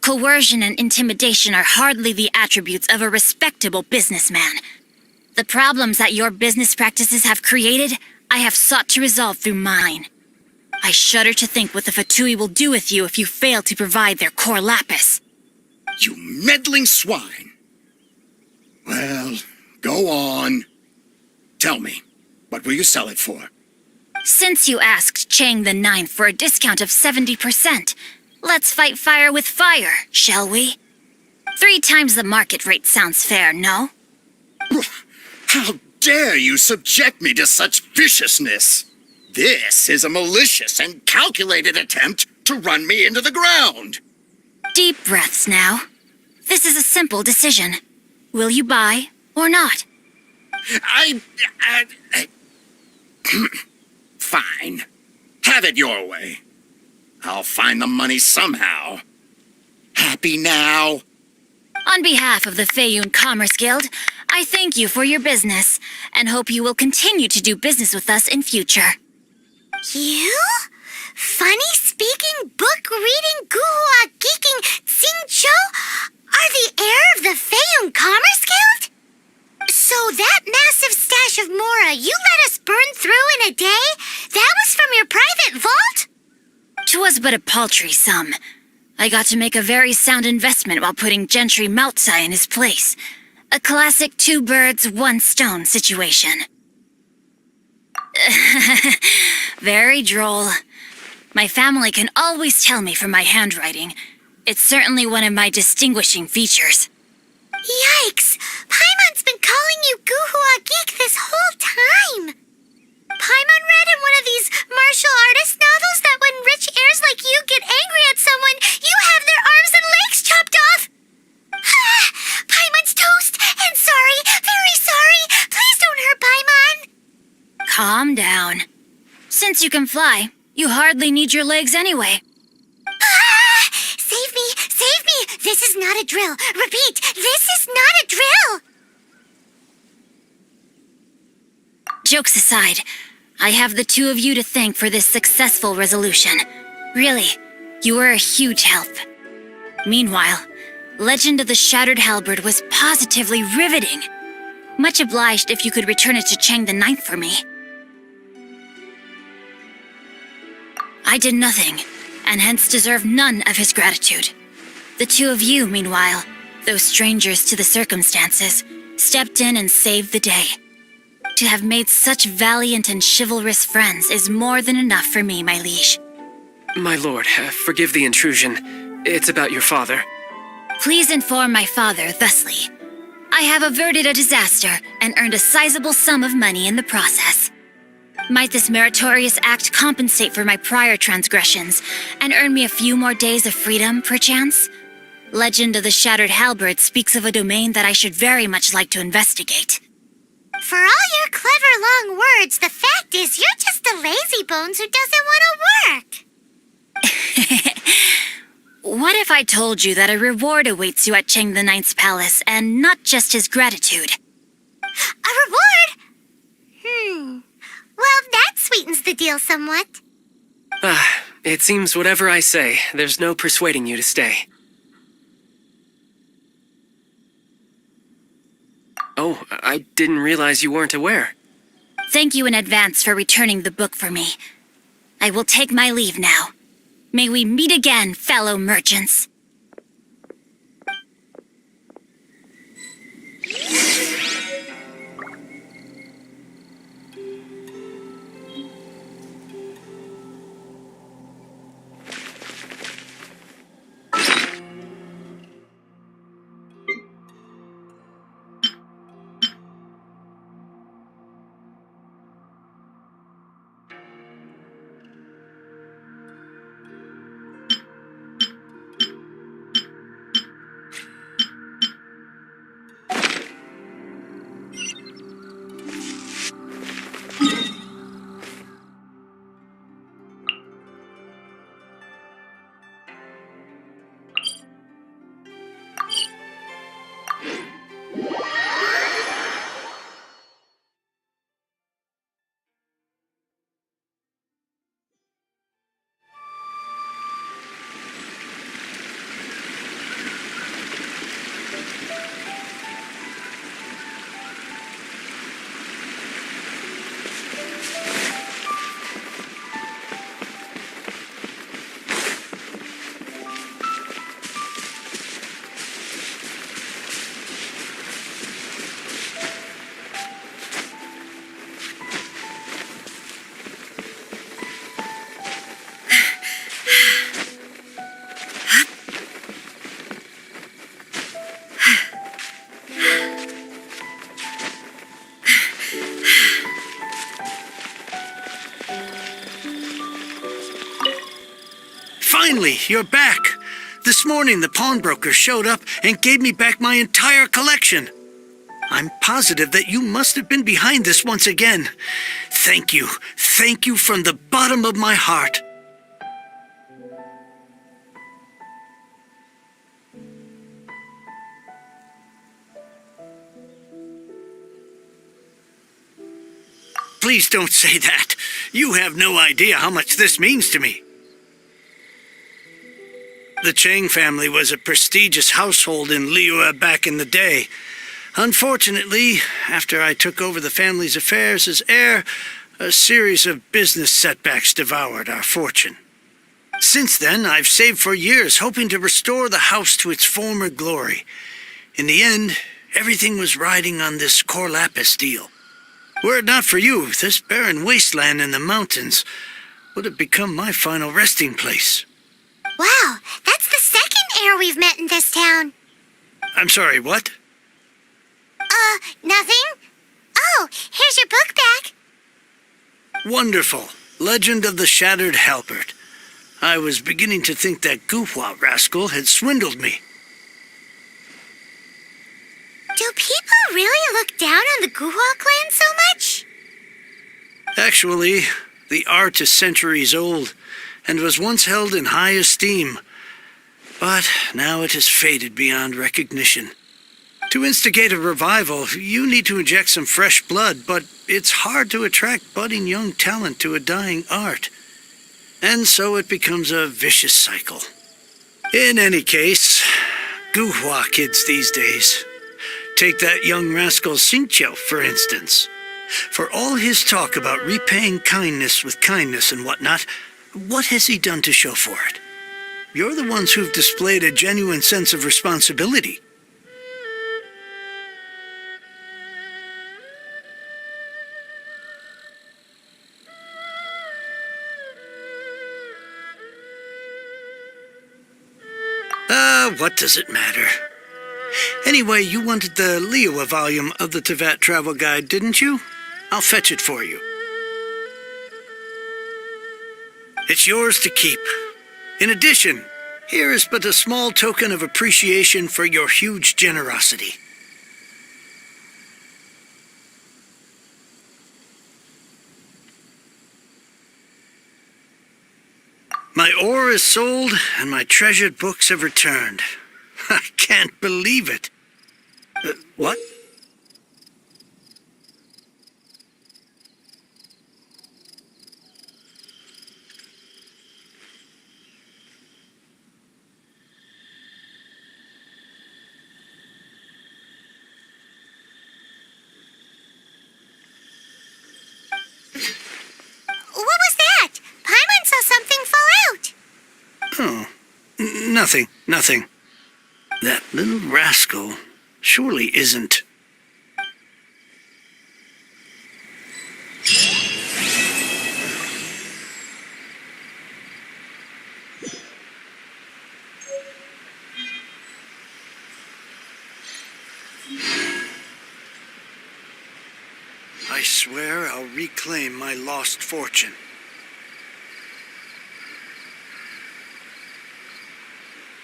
H: Coercion and intimidation are hardly the attributes of a respectable businessman. The problems that your business practices have created, I have sought to resolve through mine. I shudder to think what the Fatui will do with you if you fail to provide their core lapis.
I: You meddling swine. Well, go on. Tell me, what will you sell it for?
H: Since you asked Chang the Ninth for a discount of 70%, let's fight fire with fire, shall we? 3 times the market rate sounds fair, no?
I: How dare you subject me to such viciousness? This is a malicious and calculated attempt to run me into the ground.
H: Deep breaths now. This is a simple decision. Will you buy or not?
I: Fine. Have it your way. I'll find the money somehow. Happy now?
H: On behalf of the Feiyun Commerce Guild, I thank you for your business and hope you will continue to do business with us in future.
B: You? Funny-speaking, book-reading, guhua geeking Xing Chou are the heir of the Feiyun Commerce Guild? So that massive stash of Mora you let us burn through in a day, that was from your private vault?
H: 'Twas but a paltry sum. I got to make a very sound investment while putting Gentry Moutsai in his place. A classic 2 birds, 1 stone situation. Very droll. My family can always tell me from my handwriting. It's certainly one of my distinguishing features.
B: Yikes! Paimon's been calling you Guhua Geek this whole time! Paimon read in one of these martial artist novels that when rich heirs like you get angry at someone, you have their arms and legs chopped off! Paimon's toast! And sorry! Very sorry! Please don't hurt Paimon!
H: Calm down. Since you can fly, you hardly need your legs anyway.
B: Save me! Save me! This is not a drill! Repeat! This is not a drill!
H: Jokes aside, I have the 2 of you to thank for this successful resolution. Really, you were a huge help. Meanwhile, Legend of the Shattered Halberd was positively riveting. Much obliged if you could return it to Chang the Ninth for me. I did nothing, and hence deserve none of his gratitude. The 2 of you, meanwhile, though strangers to the circumstances, stepped in and saved the day. To have made such valiant and chivalrous friends is more than enough for me, my liege.
F: My lord, forgive the intrusion. It's about your father.
H: Please inform my father thusly. I have averted a disaster and earned a sizable sum of money in the process. Might this meritorious act compensate for my prior transgressions and earn me a few more days of freedom, perchance? Legend of the Shattered Halberd speaks of a domain that I should very much like to investigate.
B: For all your clever long words, the fact is you're just a lazy bones who doesn't want to work.
H: What if I told you that a reward awaits you at Cheng the Ninth's palace, and not just his gratitude?
B: A reward? Well, that sweetens the deal somewhat.
F: It seems whatever I say, there's no persuading you to stay. Oh, I didn't realize you weren't aware.
H: Thank you in advance for returning the book for me. I will take my leave now. May we meet again, fellow merchants.
A: Finally, you're back. This morning, the pawnbroker showed up and gave me back my entire collection. I'm positive that you must have been behind this once again. Thank you. Thank you from the bottom of my heart. Please don't say that. You have no idea how much this means to me. The Chang family was a prestigious household in Liyue back in the day. Unfortunately, after I took over the family's affairs as heir, a series of business setbacks devoured our fortune. Since then, I've saved for years, hoping to restore the house to its former glory. In the end, everything was riding on this Cor Lapis deal. Were it not for you, this barren wasteland in the mountains would have become my final resting place.
B: Wow, that's the second heir we've met in this town.
A: I'm sorry, what?
B: Nothing? Oh, here's your book back.
A: Wonderful. Legend of the Shattered Halberd. I was beginning to think that Guhua rascal had swindled me.
B: Do people really look down on the Guhua clan so much?
A: Actually, the art is centuries old and was once held in high esteem. But now it has faded beyond recognition. To instigate a revival, you need to inject some fresh blood, but it's hard to attract budding young talent to a dying art. And so it becomes a vicious cycle. In any case, Guhua kids these days. Take that young rascal Xingqiu, for instance. For all his talk about repaying kindness with kindness and whatnot, what has he done to show for it? You're the ones who've displayed a genuine sense of responsibility. What does it matter? Anyway, you wanted the Liyue volume of the Teyvat Travel Guide, didn't you? I'll fetch it for you. It's yours to keep. In addition, here is but a small token of appreciation for your huge generosity.
J: My ore is sold, and my treasured books have returned. I can't believe it. What?
B: What was that? Paimon saw something fall out.
J: Oh, nothing. That little rascal surely isn't. I swear I'll reclaim my lost fortune.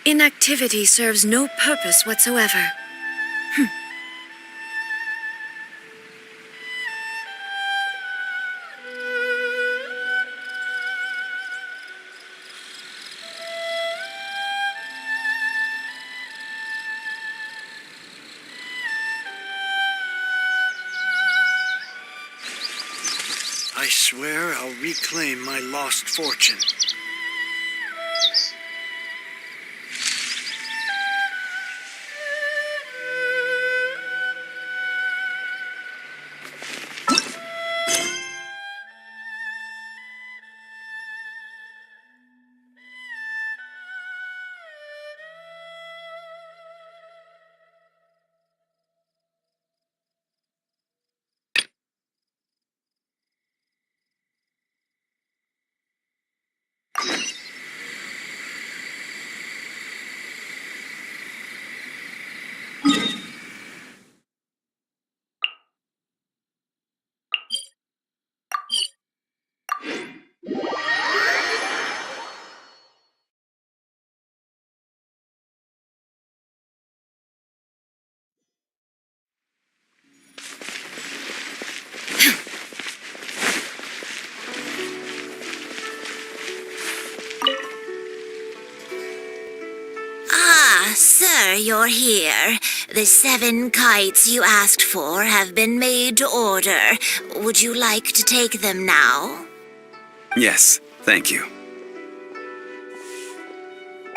D: Inactivity serves no purpose whatsoever.
J: I swear I'll reclaim my lost fortune.
H: Ah, sir, you're here. The 7 kites you asked for have been made to order. Would you like to take them now?
K: Yes, thank you.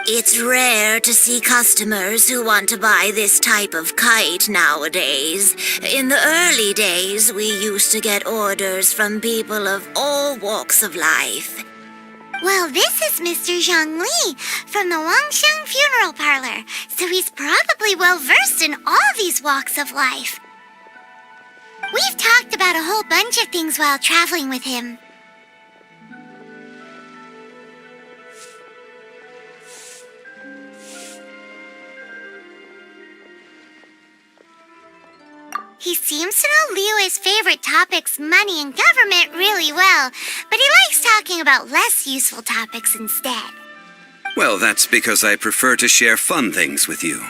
H: It's rare to see customers who want to buy this type of kite nowadays. In the early days, we used to get orders from people of all walks of life.
B: Well, this is Mr. Zhang Li from the Wangxiang Funeral Parlor, so he's probably well versed in all these walks of life. We've talked about a whole bunch of things while traveling with him. He seems to know Liyue's favorite topics, money and government, really well, but he likes talking about less useful topics instead.
K: Well, that's because I prefer to share fun things with you.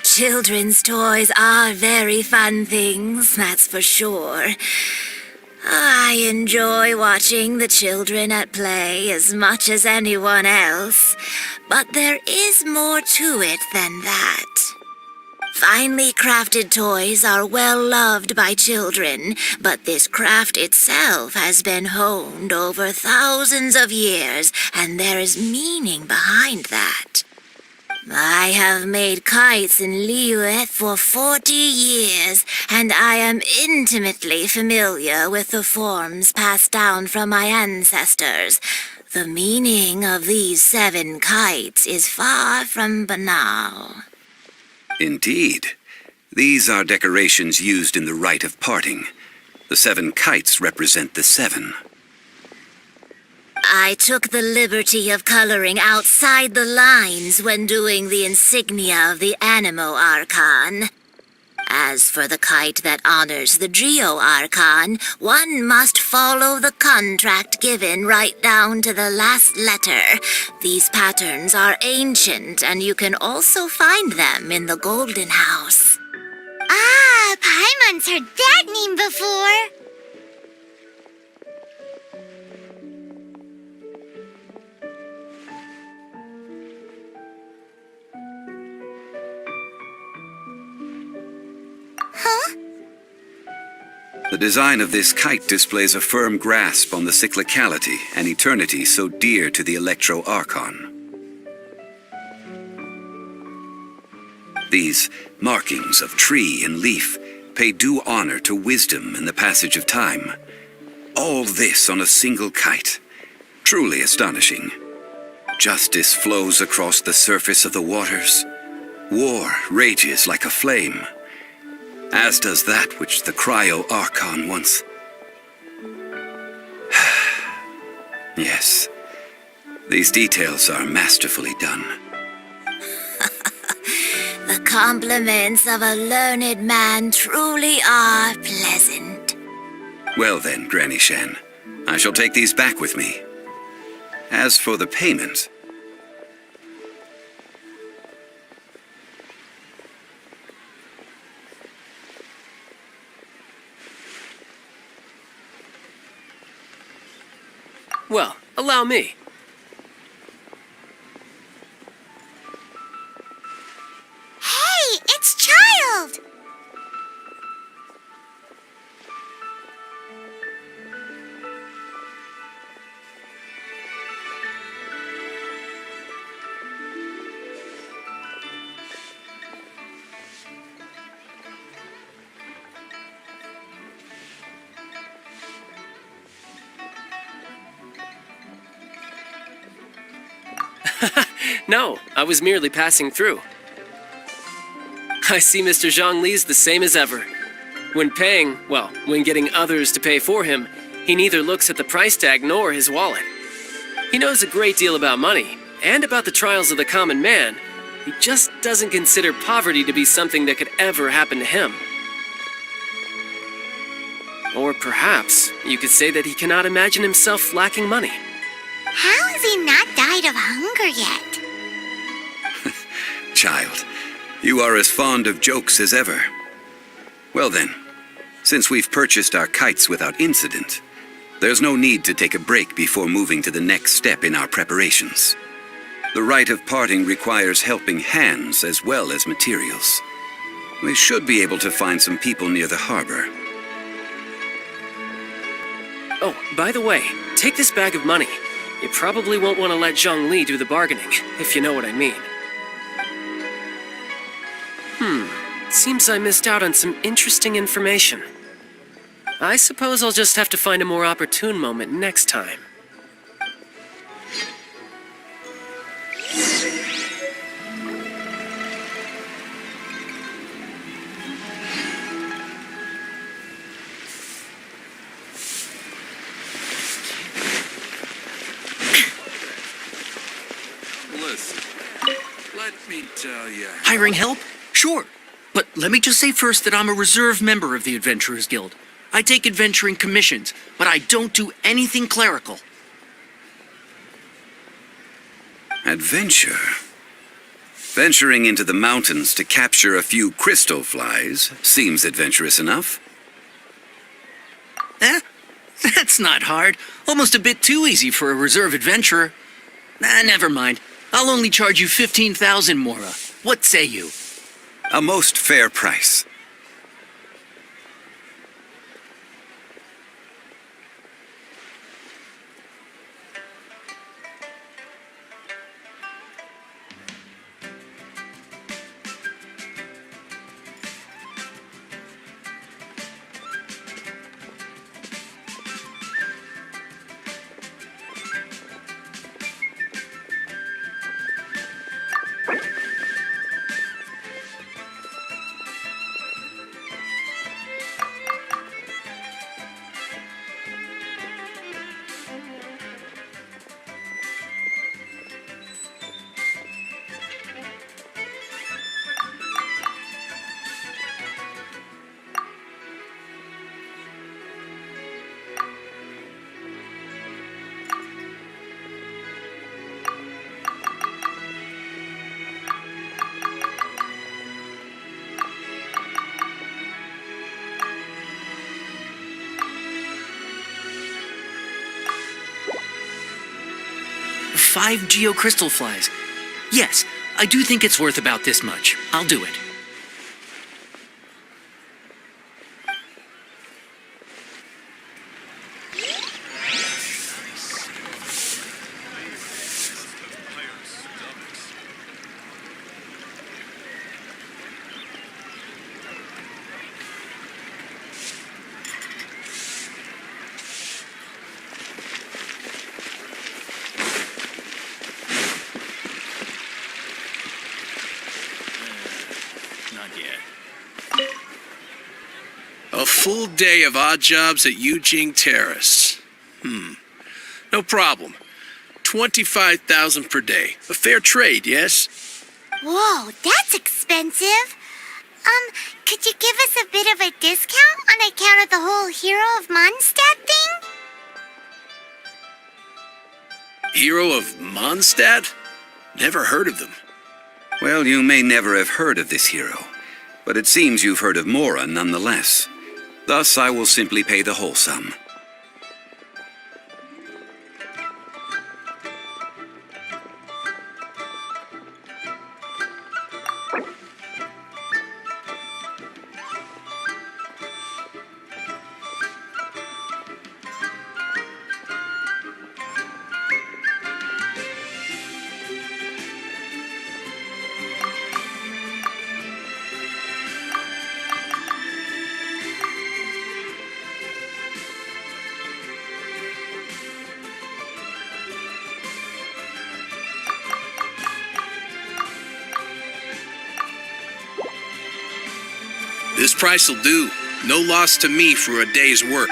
H: Children's toys are very fun things, that's for sure. I enjoy watching the children at play as much as anyone else, but there is more to it than that. Finely crafted toys are well loved by children, but this craft itself has been honed over thousands of years, and there is meaning behind that. I have made kites in Liyue for 40 years, and I am intimately familiar with the forms passed down from my ancestors. The meaning of these 7 kites is far from banal.
K: Indeed. These are decorations used in the rite of parting. The 7 kites represent the 7.
H: I took the liberty of coloring outside the lines when doing the insignia of the Animo Archon. As for the kite that honors the Geo Archon, one must follow the contract given right down to the last letter. These patterns are ancient, and you can also find them in the Golden House.
B: Ah, Paimon's heard that name before.
K: The design of this kite displays a firm grasp on the cyclicality and eternity so dear to the Electro Archon. These markings of tree and leaf pay due honor to wisdom and the passage of time. All this on a single kite. Truly astonishing. Justice flows across the surface of the waters. War rages like a flame, as does that which the Cryo Archon once... Yes, these details are masterfully done.
H: The compliments of a learned man truly are pleasant.
K: Well then, Granny Shan, I shall take these back with me. As for the payment...
F: Well, allow me.
B: Hey, it's Child!
F: No, I was merely passing through. I see Mr. Zhongli's the same as ever. When paying, well, when getting others to pay for him, he neither looks at the price tag nor his wallet. He knows a great deal about money, and about the trials of the common man. He just doesn't consider poverty to be something that could ever happen to him. Or perhaps you could say that he cannot imagine himself lacking money.
B: How has he not died of hunger yet?
K: Child, you are as fond of jokes as ever. Well then, since we've purchased our kites without incident, there's no need to take a break before moving to the next step in our preparations. The rite of parting requires helping hands as well as materials. We should be able to find some people near the harbor.
F: Oh, by the way, take this bag of money. You probably won't want to let Zhongli do the bargaining, if you know what I mean. Seems I missed out on some interesting information. I suppose I'll just have to find a more opportune moment next time.
J: Listen, let me tell you.
L: Hiring help? Sure. But let me just say first that I'm a reserve member of the Adventurers Guild. I take adventuring commissions, but I don't do anything clerical.
K: Adventure? Venturing into the mountains to capture a few crystal flies seems adventurous enough.
L: That's not hard. Almost a bit too easy for a reserve adventurer. Never mind. I'll only charge you 15,000 Mora. What say you?
K: A most fair price.
L: Five geocrystal flies. Yes, I do think it's worth about this much. I'll do it.
A: A full day of odd jobs at Eugene Terrace. No problem. 25,000 per day. A fair trade, yes?
B: Whoa, that's expensive. Could you give us a bit of a discount on account of the whole Hero of Mondstadt thing?
A: Hero of Mondstadt? Never heard of them.
K: Well, you may never have heard of this hero, but it seems you've heard of Mora nonetheless. Thus, I will simply pay the whole sum.
A: This price'll do. No loss to me for a day's work.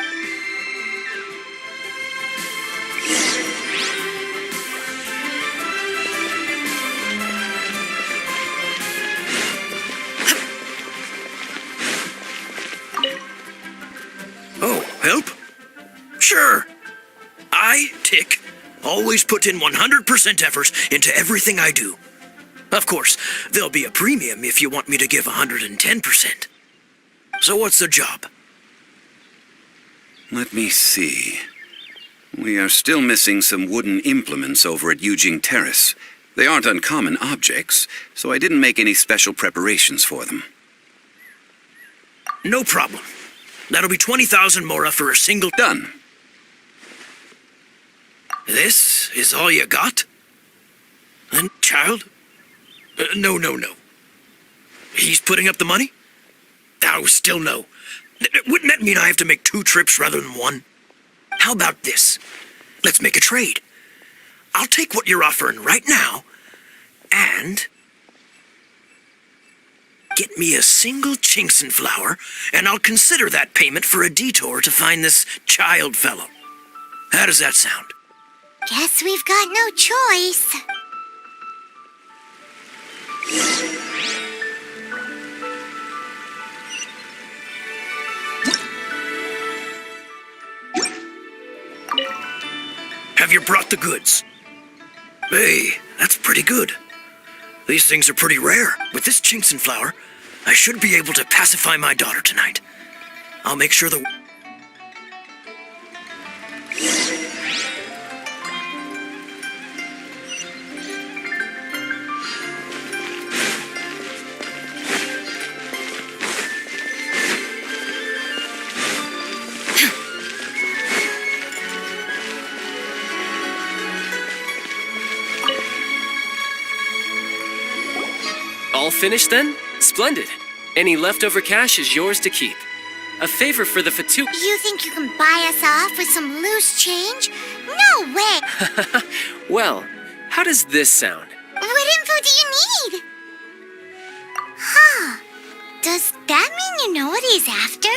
L: Oh, help? Sure. I, Tick, always put in 100% effort into everything I do. Of course, there'll be a premium if you want me to give 110%. So what's the job?
K: Let me see. We are still missing some wooden implements over at Eugene Terrace. They aren't uncommon objects, so I didn't make any special preparations for them.
L: No problem. That'll be 20,000 mora for a single...
K: Done.
L: This is all you got? Then, child? No. He's putting up the money? Oh, still no. Wouldn't that mean I have to make 2 trips rather than 1? How about this? Let's make a trade. I'll take what you're offering right now, and... get me a single Chinkson flower, and I'll consider that payment for a detour to find this child fellow. How does that sound?
B: Guess we've got no choice.
L: Have you brought the goods? Hey, that's pretty good. These things are pretty rare. With this Chinkson flower, I should be able to pacify my daughter tonight. I'll make sure the...
F: All finished then? Splendid. Any leftover cash is yours to keep. A favor for the Fatu...
B: You think you can buy us off with some loose change? No way!
F: Well, how does this sound?
B: What info do you need? Huh. Does that mean you know what he's after?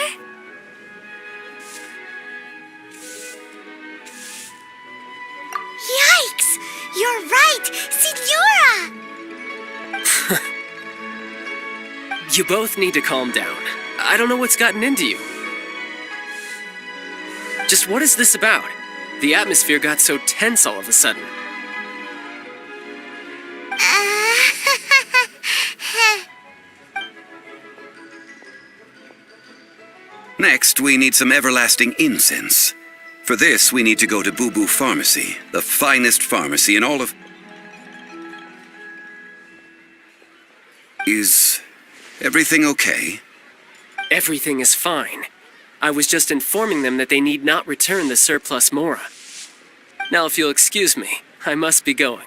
B: Yikes! You're right! Signora!
F: You both need to calm down. I don't know what's gotten into you. Just what is this about? The atmosphere got so tense all of a sudden.
K: Next, we need some everlasting incense. For this, we need to go to Boo Boo Pharmacy, the finest pharmacy in all of... Is everything okay?
F: Everything is fine. I was just informing them that they need not return the surplus mora. Now, if you'll excuse me, I must be going.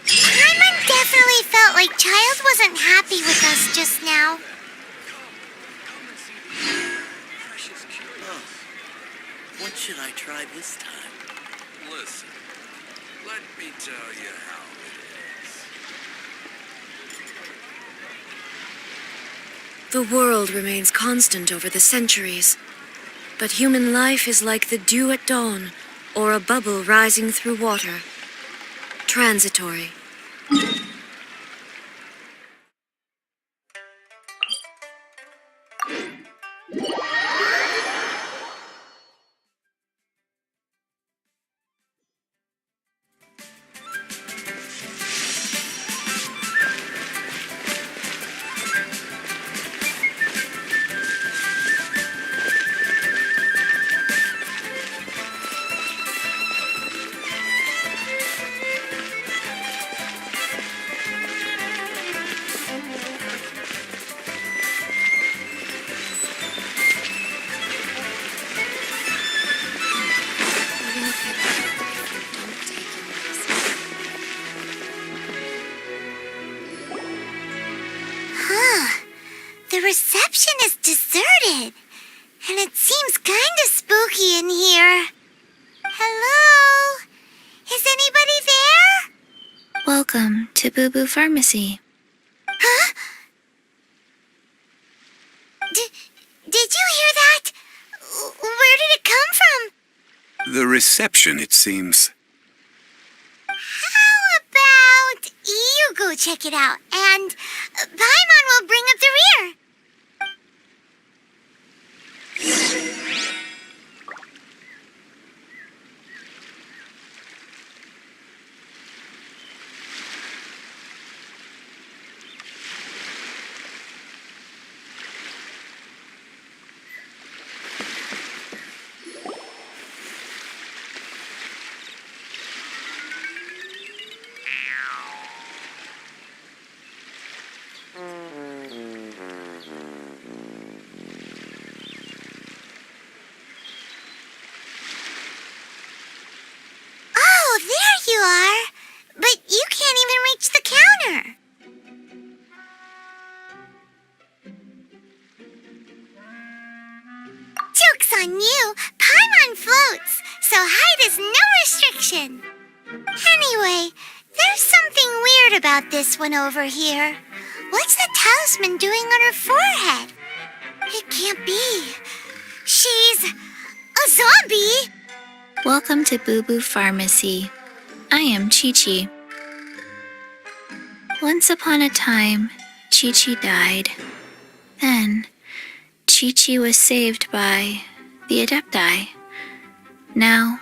B: Paimon definitely felt like Child wasn't happy with us just now.
L: What should I try this time?
K: Listen, let me tell you how it is.
D: The world remains constant over the centuries, but human life is like the dew at dawn, or a bubble rising through water. Transitory.
B: The reception is deserted, and it seems kinda spooky in here. Hello? Is anybody there?
E: Welcome to Boo Boo Pharmacy.
B: Huh? Did you hear that? Where did it come from?
K: The reception, it seems.
B: How about you go check it out, and Paimon will bring up the rear. Oh, there you are. But you can't even reach the counter. Joke's on you. Paimon floats, so height is no restriction. Anyway, there's something weird about this one over here. What's the talisman doing on her forehead? It can't be. She's a zombie.
E: Welcome to Boo Boo Pharmacy. I am Chi-Chi. Once upon a time, Chi-Chi died. Then, Chi-Chi was saved by the Adepti. Now,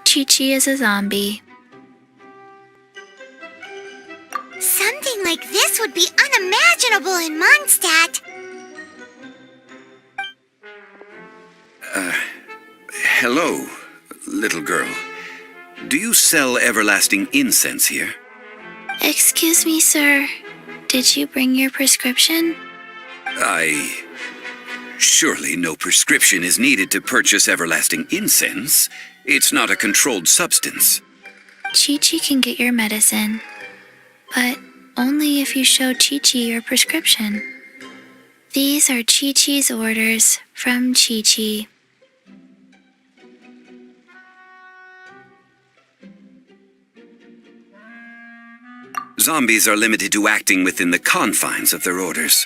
E: Chi-Chi is a zombie.
B: Something like this would be unimaginable in Mondstadt.
K: Hello, little girl. Do you sell everlasting incense here?
E: Excuse me, sir. Did you bring your prescription?
K: Surely no prescription is needed to purchase everlasting incense. It's not a controlled substance.
E: Chi-Chi can get your medicine, but only if you show Chi-Chi your prescription. These are Chi-Chi's orders from Chi-Chi.
K: Zombies are limited to acting within the confines of their orders.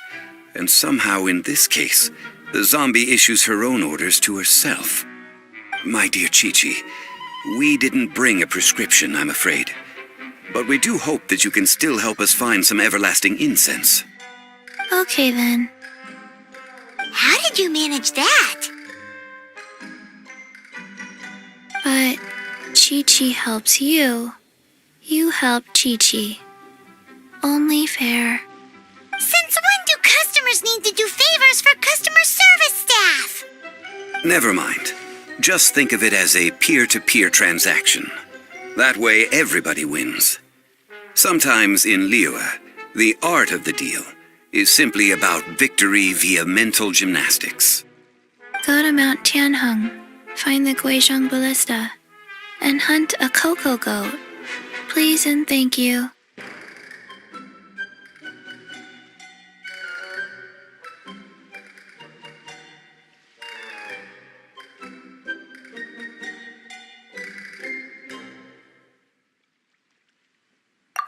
K: And somehow in this case, the zombie issues her own orders to herself. My dear Chi-Chi, we didn't bring a prescription, I'm afraid. But we do hope that you can still help us find some everlasting incense.
E: Okay then.
B: How did you manage that?
E: But Chi-Chi helps you. You help Chi-Chi. Only fair.
B: Since when do customers need to do favors for customer service staff?
K: Never mind. Just think of it as a peer-to-peer transaction. That way everybody wins. Sometimes in Liyue, the art of the deal is simply about victory via mental gymnastics.
E: Go to Mount Tianheng, find the Guizhong Ballista, and hunt a cocoa goat. Please and thank you.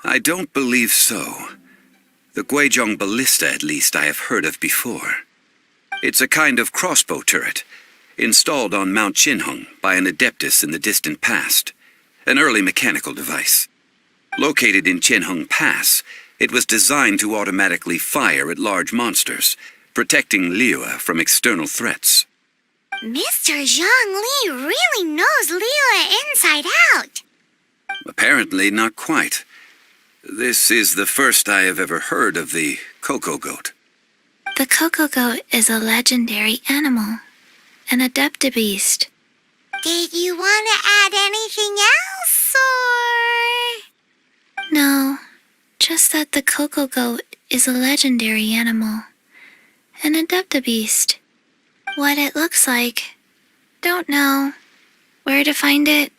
K: I don't believe so. The The Guizhong Ballista, at least, I have heard of before. It's a kind of crossbow turret, installed on Mount Qinheng by an Adeptus in the distant past, an early mechanical device. Located in Qinheng Pass, it was designed to automatically fire at large monsters, protecting Liyue from external threats.
B: Mr. Zhang Li really knows Liyue inside out.
K: Apparently not quite. This is the first I have ever heard of the Coco Goat.
B: The Coco Goat is a legendary animal, an Adeptabeast. Did you want to add anything else, or...? No, just that the Coco Goat is a legendary animal, an Adeptabeast. What it looks like, don't know. Where to find it,